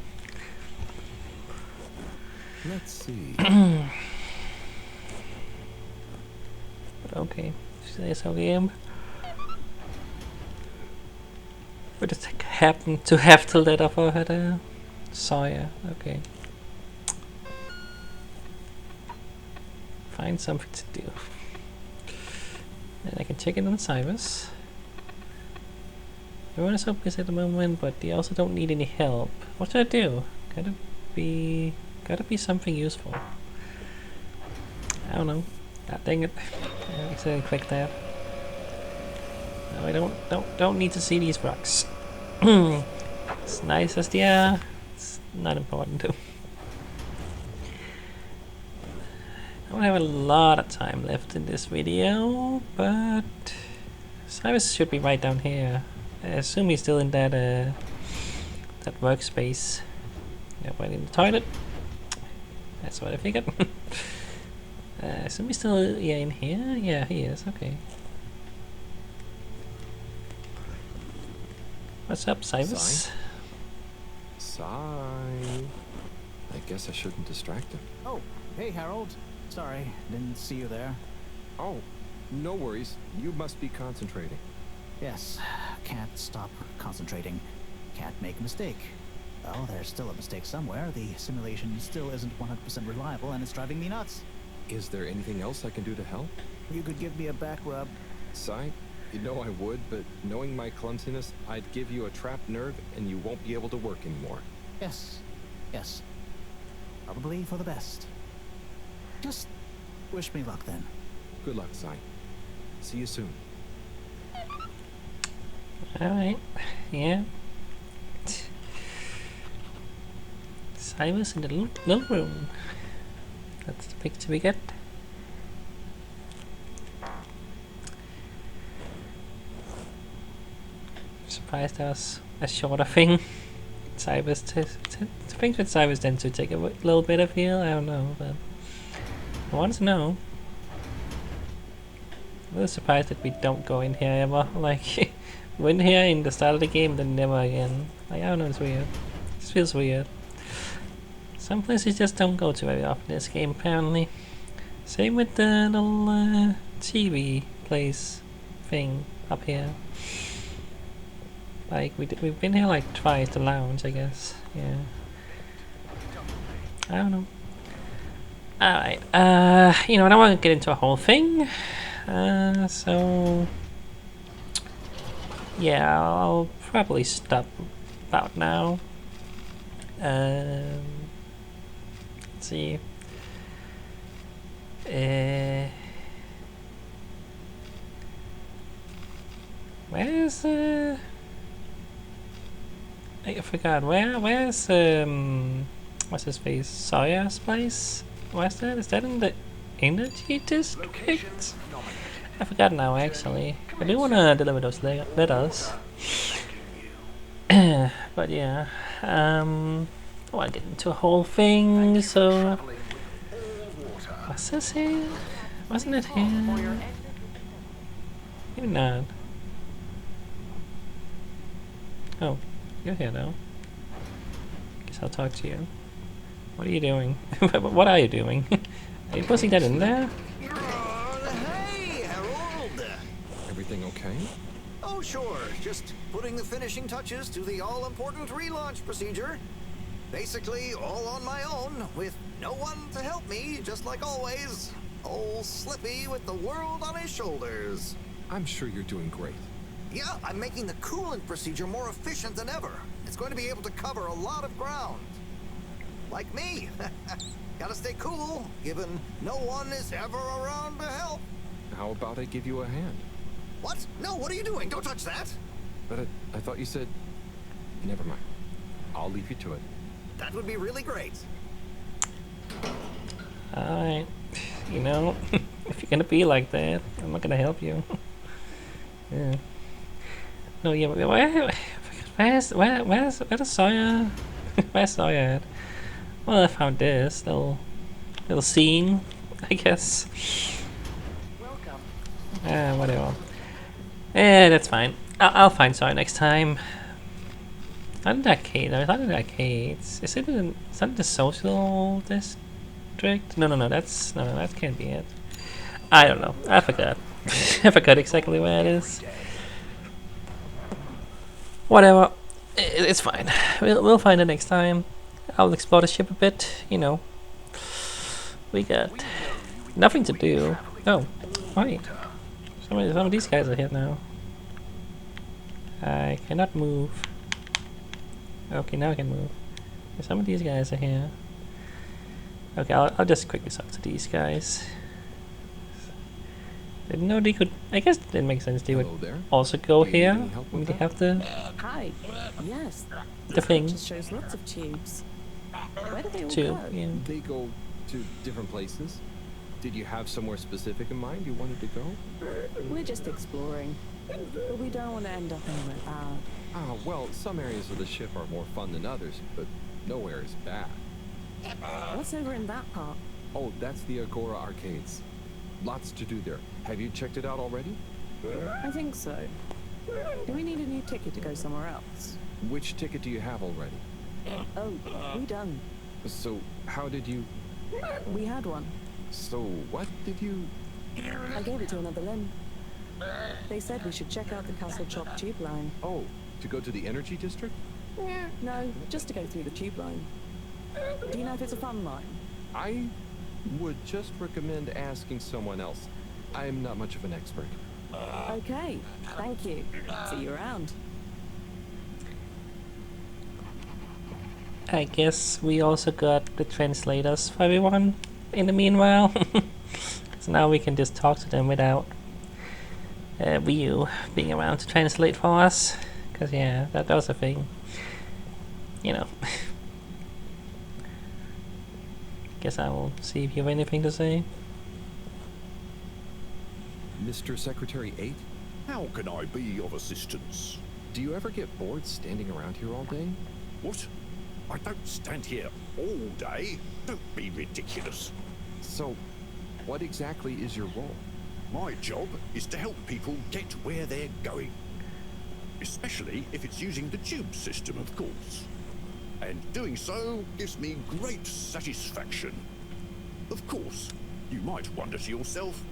Let's see. But okay. Say so, game. We just happen to have to let up over the Sawyer. Okay. Find something to do. And I can check in on Cyrus. Everyone is so busy at the moment, but they also don't need any help. What should I do? Gotta be something useful. I don't know. Ah, dang it. I accidentally clicked that. No, I don't need to see these rocks. As nice as they are, it's not important too. I don't have a lot of time left in this video, but Cyrus should be right down here. I assume he's still in that that workspace. Yep, right in the toilet. That's what I figured. I assume he's still in here. Yeah, he is. Okay. What's up, Cyrus? Sigh. I guess I shouldn't distract him. Oh, hey Harold. Sorry, didn't see you there. Oh, no worries. You must be concentrating. Yes, can't stop concentrating. Can't make a mistake. Well, there's still a mistake somewhere. The simulation still isn't 100% reliable and it's driving me nuts. Is there anything else I can do to help? You could give me a back rub. Sigh? You know I would, but knowing my clumsiness, I'd give you a trapped nerve and you won't be able to work anymore. Yes, yes. Probably for the best. Just wish me luck then. Good luck, Sigh. See you soon. Alright. Yeah. Cyrus in the little room. That's the picture we get. Surprised that was a shorter thing. Cyrus, things with Cyrus tend to take a little bit of heal. I don't know, but I want to know. I'm really surprised that we don't go in here ever. Like, went here in the start of the game, then never again. Like, I don't know, it's weird. This feels weird. Some places just don't go to very often in this game, apparently. Same with the little TV place thing up here. Like, we've been here like twice, the lounge, I guess. Yeah. I don't know. Alright, you know, I don't want to get into a whole thing. So... yeah, I'll probably stop about now. Let's see. Where's I forgot. Where's what's his face? Sawyer's place? Where's that? Is that in the energy district? I forgot now, actually. I do want to deliver those letters. But yeah, I want to get into a whole thing, so... what's this here? Wasn't it here? Maybe not. Oh, you're here now. Guess I'll talk to you. What are you doing? What are you doing? Are you putting that in there? Hey, Harold! Everything okay? Oh, sure. Just putting the finishing touches to the all-important relaunch procedure. Basically, all on my own, with no one to help me, just like always. Old Slippy with the world on his shoulders. I'm sure you're doing great. Yeah, I'm making the coolant procedure more efficient than ever. It's going to be able to cover a lot of ground. Like me. Gotta stay cool, given no one is ever around to help. How about I give you a hand? What? No, what are you doing? Don't touch that. But I thought you said... Never mind. I'll leave you to it. That would be really great. Alright. You know, if you're gonna be like that, I'm not gonna help you. Yeah. No, yeah, but where's Sawyer? Where's Sawyer at? Well, I found this little scene, I guess. Welcome. Whatever. Yeah, that's fine. I'll find Sawyer next time. Not an arcade. I thought an arcades. Is it the social district? No. That can't be it. I don't know. I forgot. I forgot exactly where it is. Whatever. It's fine. We'll find it next time. I'll explore the ship a bit. You know. We got nothing to do. Oh, wait. Some of these guys are here now. I cannot move. Okay, now I can move. Some of these guys are here. Okay, I'll just quickly talk to these guys. Didn't know they could. I guess it didn't make sense. They would also go here. They have the Hi. Yes. the thing. Just shows lots of tubes. Where do they all Too. go? Yeah. They go to different places. Did you have somewhere specific in mind you wanted to go? We're just exploring. But we don't want to end up anywhere bad. Ah, well, some areas of the ship are more fun than others, but nowhere is bad. What's over in that part? Oh, that's the Agora Arcades. Lots to do there. Have you checked it out already? I think so. Do we need a new ticket to go somewhere else? Which ticket do you have already? Oh, we don't. So, how did you... We had one. So, what did you... I gave it to another limb. They said we should check out the Castle Chop tube line. Oh, to go to the energy district? No, just to go through the tube line. Do you know if it's a fun line? I would just recommend asking someone else. I'm not much of an expert. Okay, thank you. See you around. I guess we also got the translators for everyone in the meanwhile. So now we can just talk to them without Ryu being around to translate for us. Because, yeah, that was a thing. You know. Guess I will see if you have anything to say. Mr. Secretary 8? How can I be of assistance? Do you ever get bored standing around here all day? What? I don't stand here all day. Don't be ridiculous. So, what exactly is your role? My job is to help people get where they're going. Especially if it's using the tube system, of course. And doing so gives me great satisfaction. Of course, you might wonder to yourself,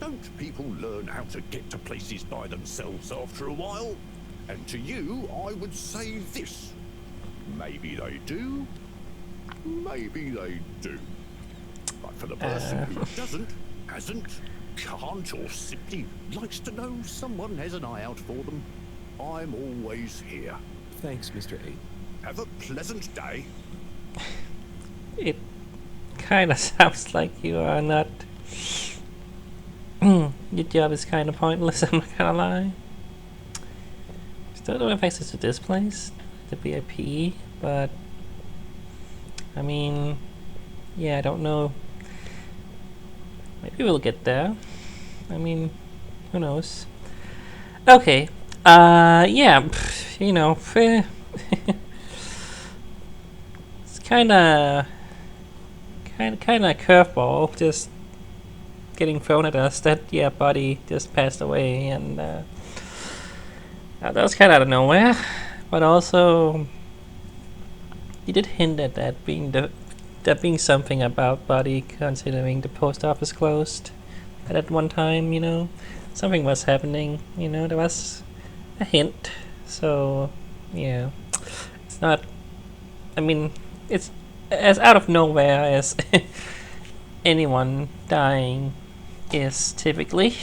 don't people learn how to get to places by themselves after a while? And to you, I would say this. Maybe they do, maybe they do. But for the person who doesn't, hasn't, can't, or simply likes to know someone has an eye out for them, I'm always here. Thanks, Mr. 8. Have a pleasant day. It kind of sounds like you are not... Your job is kind of pointless, I'm not gonna lie. Still don't have access to this place, the VIP, but... I mean... Yeah, I don't know. Maybe we'll get there. I mean, who knows? Okay. Yeah, you know, it's kind of a curveball, just getting thrown at us that yeah, Buddy just passed away, and that was kind of out of nowhere. But also, you did hint at that being the there being something about Buddy considering the post office closed at one time, you know. Something was happening, you know, there was a hint. So, yeah. It's not, I mean, it's as out of nowhere as anyone dying is typically.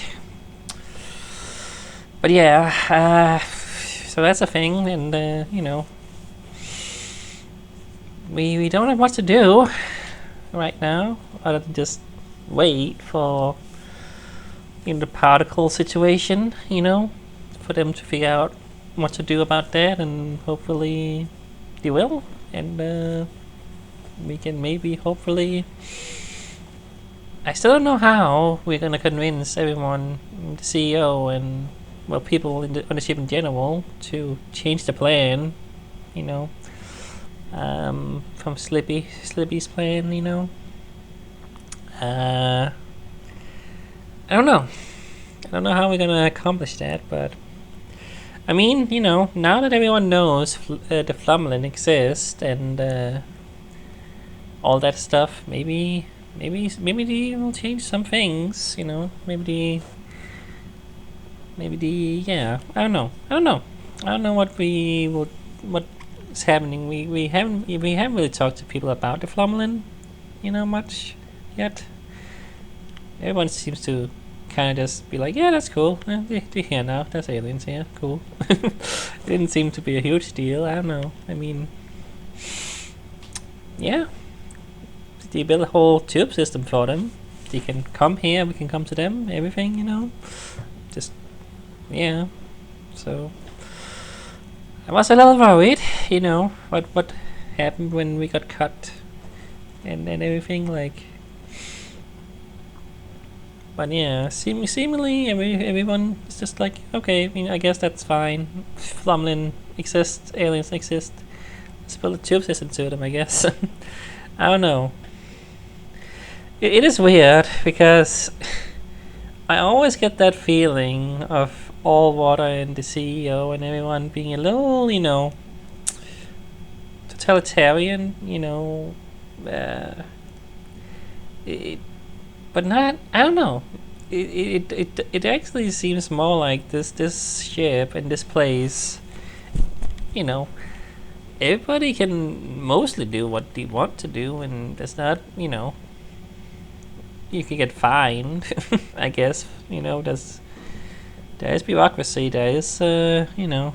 But yeah, so that's a thing, and you know, we don't have much to do right now other than just wait for the particle situation, you know, for them to figure out what to do about that, and hopefully they will, and we can maybe hopefully. I still don't know how we're gonna convince everyone, the CEO and well people on the ship in general, to change the plan, you know, from Slippy's plan, you know. I don't know. I don't know how we're gonna accomplish that, but I mean, you know, now that everyone knows the Flumlin exists and all that stuff, maybe they will change some things, you know. Maybe yeah. I don't know what's happening. We haven't really talked to people about the Flumlin, you know, much yet. Everyone seems to kind of just be like, yeah, that's cool. They're here now. That's aliens here. Cool. Didn't seem to be a huge deal. I don't know. I mean, yeah. They build a whole tube system for them. They can come here. We can come to them. Everything, you know. Just, yeah. So I was a little worried, you know, what happened when we got cut and everything, like. But yeah, seemingly everyone is just like, okay, I mean, I guess that's fine. Flumlin exists, aliens exist. Let's build a tube system to them, I guess. I don't know. It is weird because I always get that feeling of All Water and the CEO and everyone being a little, you know, totalitarian, you know, but not. I don't know. It actually seems more like this ship and this place. You know, everybody can mostly do what they want to do, and there's not. You know, you can get fined. I guess. You know, there is bureaucracy. There is you know,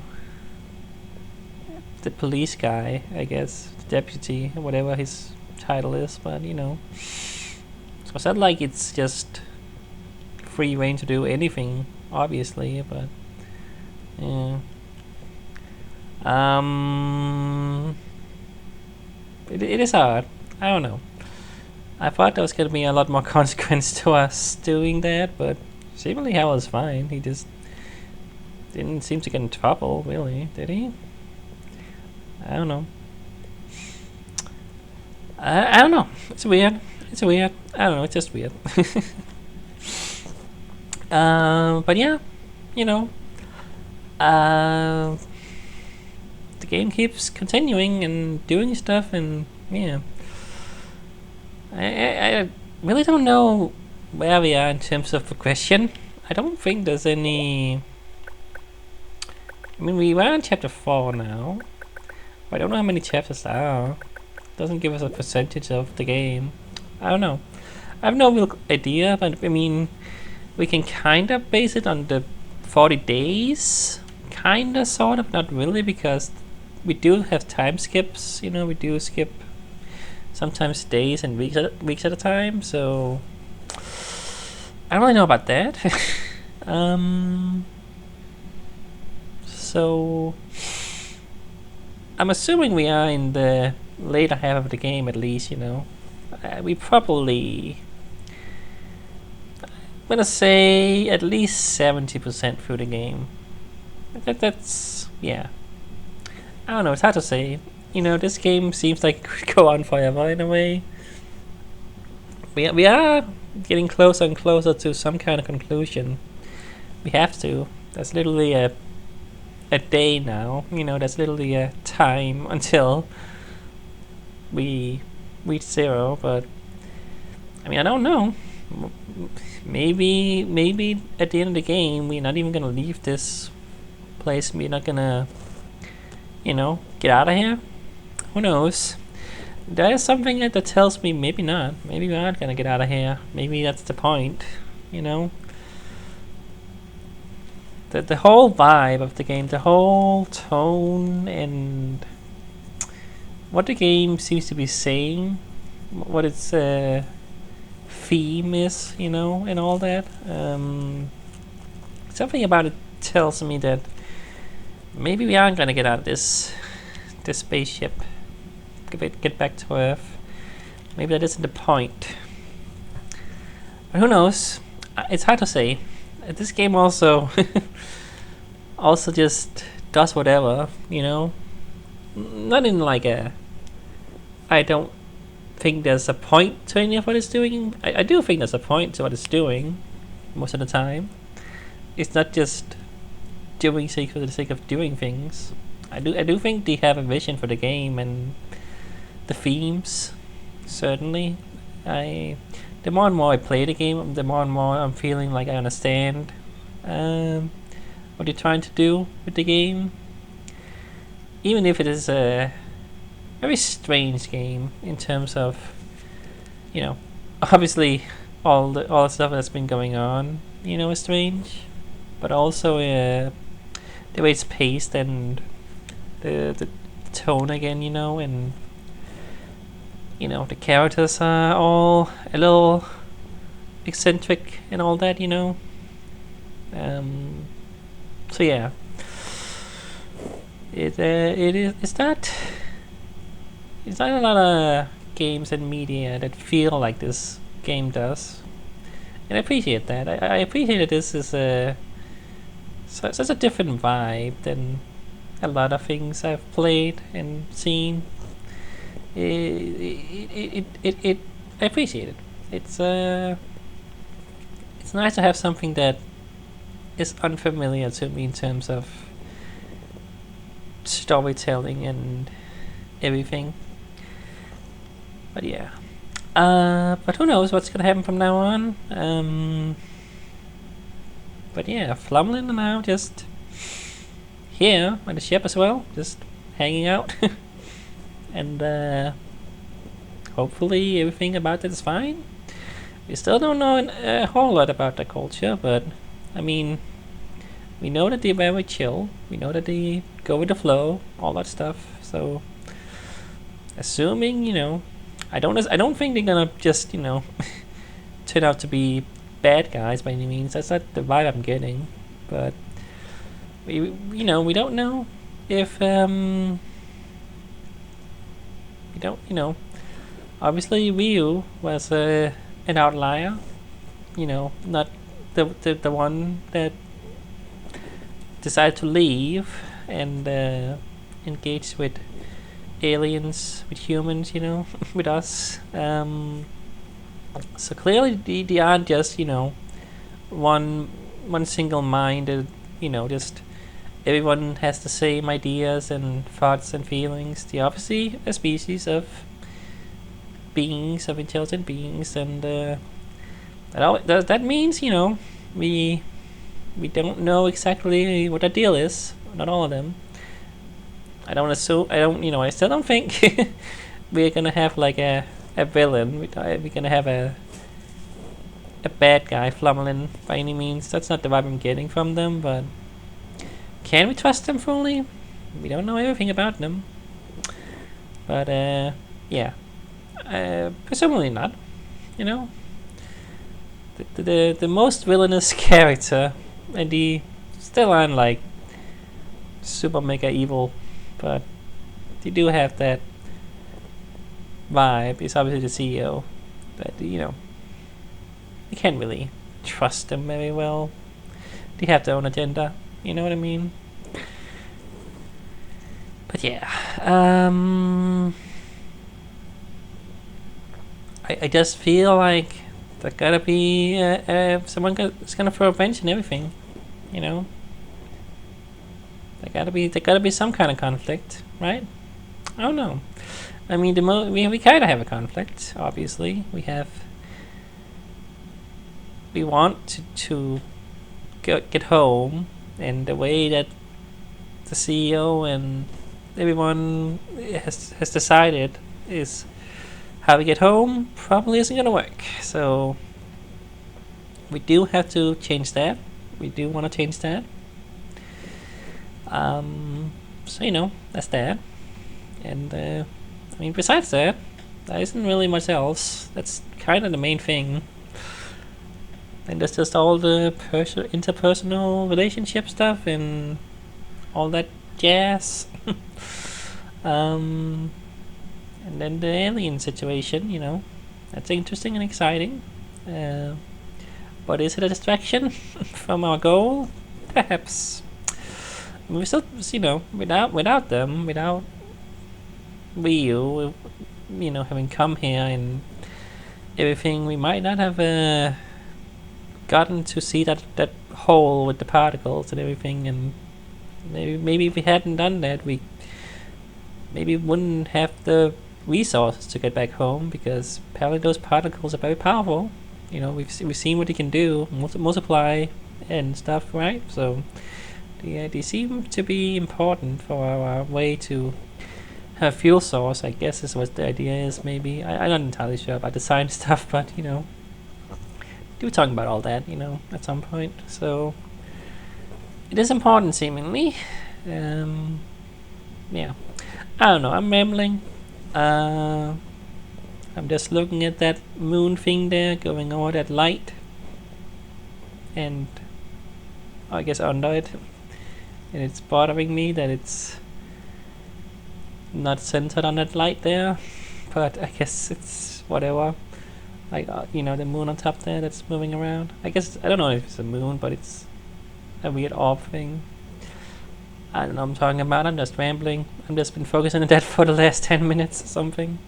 the police guy. I guess the deputy, whatever his title is. But you know. So it's not like it's just free reign to do anything, obviously, but yeah. It is hard. I don't know. I thought there was gonna be a lot more consequence to us doing that, but seemingly Hal was fine. He just didn't seem to get in trouble, really, did he? I don't know. I don't know. It's weird. It's weird. I don't know. It's just weird. But yeah, you know, the game keeps continuing and doing stuff, and yeah, I really don't know where we are in terms of progression. I don't think there's any. I mean, we are in chapter 4 now, but I don't know how many chapters there are. Doesn't give us a percentage of the game. I don't know. I have no real idea, but I mean, we can kind of base it on the 40 days. Kinda, sort of, not really, because we do have time skips, you know, we do skip sometimes days and weeks at a time, so I don't really know about that. So I'm assuming we are in the later half of the game, at least, you know. We probably, I'm gonna say at least 70% through the game. That's yeah. I don't know. It's hard to say. You know, this game seems like it could go on forever in a way. We are getting closer and closer to some kind of conclusion. We have to. That's literally a day now. You know, that's literally a time until we reach 0, but I mean, I don't know. Maybe at the end of the game, we're not even gonna leave this place. We're not gonna, get out of here. Who knows? There's something that tells me maybe not. Maybe we aren't gonna get out of here. Maybe that's the point, The whole vibe of the game, the whole tone, and what the game seems to be saying, what its theme is, and all that. Something about it tells me that maybe we aren't gonna get out of this spaceship, get back to Earth. Maybe that isn't the point. But who knows? It's hard to say. This game also just does whatever, Not in like a. I don't think there's a point to any of what it's doing. I do think there's a point to what it's doing most of the time. It's not just doing things for the sake of doing things. I do think they have a vision for the game and the themes. Certainly, the more and more I play the game, the more and more I'm feeling like I understand what you're trying to do with the game. Even if it is a very strange game in terms of, obviously all the stuff that's been going on, is strange, but also the way it's paced and the tone again, and the characters are all a little eccentric and all that, so yeah, it's not a lot of games and media that feel like this game does, and I appreciate that. I appreciate that this is such a different vibe than a lot of things I've played and seen. I appreciate it. It's nice to have something that is unfamiliar to me in terms of storytelling and everything. But yeah. But who knows what's gonna happen from now on. But yeah, Flumlin and I just here on the ship as well, just hanging out. And hopefully everything about it is fine. We still don't know a whole lot about the culture, but I mean, we know that they're very chill. We know that they go with the flow, all that stuff. So, assuming I don't think they're gonna just turn out to be bad guys by any means. That's not the vibe I'm getting. But we don't know if we don't obviously Ryu was an outlier, not the one that decided to leave and engage with aliens, with humans, with us. So clearly they aren't just one single-minded, just everyone has the same ideas and thoughts and feelings. They're obviously a species of beings, of intelligent beings, and that means we don't know exactly what the deal is. Not all of them. I don't assume. I still don't think we're gonna have like a villain. We're gonna have a bad guy, Flumlin, by any means. That's not the vibe I'm getting from them. But can we trust them fully? We don't know everything about them. But yeah, presumably not. The most villainous character, and the still aren't like super mega evil, but they do have that vibe. It's obviously the CEO, but you can't really trust them very well. They have their own agenda. You know what I mean? But yeah, I just feel like there gotta be someone is gonna throw a wrench in everything. There gotta be some kind of conflict, right? I don't know. I mean, we kind of have a conflict. Obviously, we want to get home, and the way that the CEO and everyone has decided is how we get home probably isn't gonna work. So we do have to change that. We do want to change that. So that's that. And I mean, besides that, there isn't really much else. That's kind of the main thing. And there's just all the interpersonal relationship stuff and all that jazz. And then the alien situation, that's interesting and exciting. But is it a distraction from our goal? Perhaps. We still, without them, without Ryu, having come here and everything, we might not have gotten to see that hole with the particles and everything. And maybe if we hadn't done that, we maybe wouldn't have the resources to get back home, because apparently those particles are very powerful. We've seen what they can do, multiply and stuff, right? So they seem to be important for our way to have fuel source, I guess is what the idea is. Maybe I'm not entirely sure about the science stuff, but they were talking about all that at some point. So it is important, seemingly. Yeah, I don't know, I'm rambling. I'm just looking at that moon thing there going over that light, and I guess under it, and it's bothering me that it's not centered on that light there, but I guess it's whatever. Like the moon on top there that's moving around. I guess I don't know if it's a moon, but it's a weird orb thing. I don't know what I'm talking about. I'm just rambling. I've just been focusing on that for the last 10 minutes or something.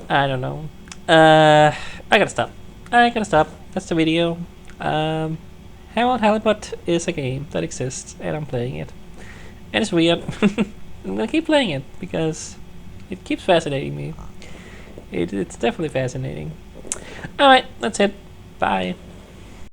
I don't know. I gotta stop. That's the video. Halibut is a game that exists, and I'm playing it. And it's weird. I'm gonna keep playing it because it keeps fascinating me. It's definitely fascinating. Alright, that's it. Bye.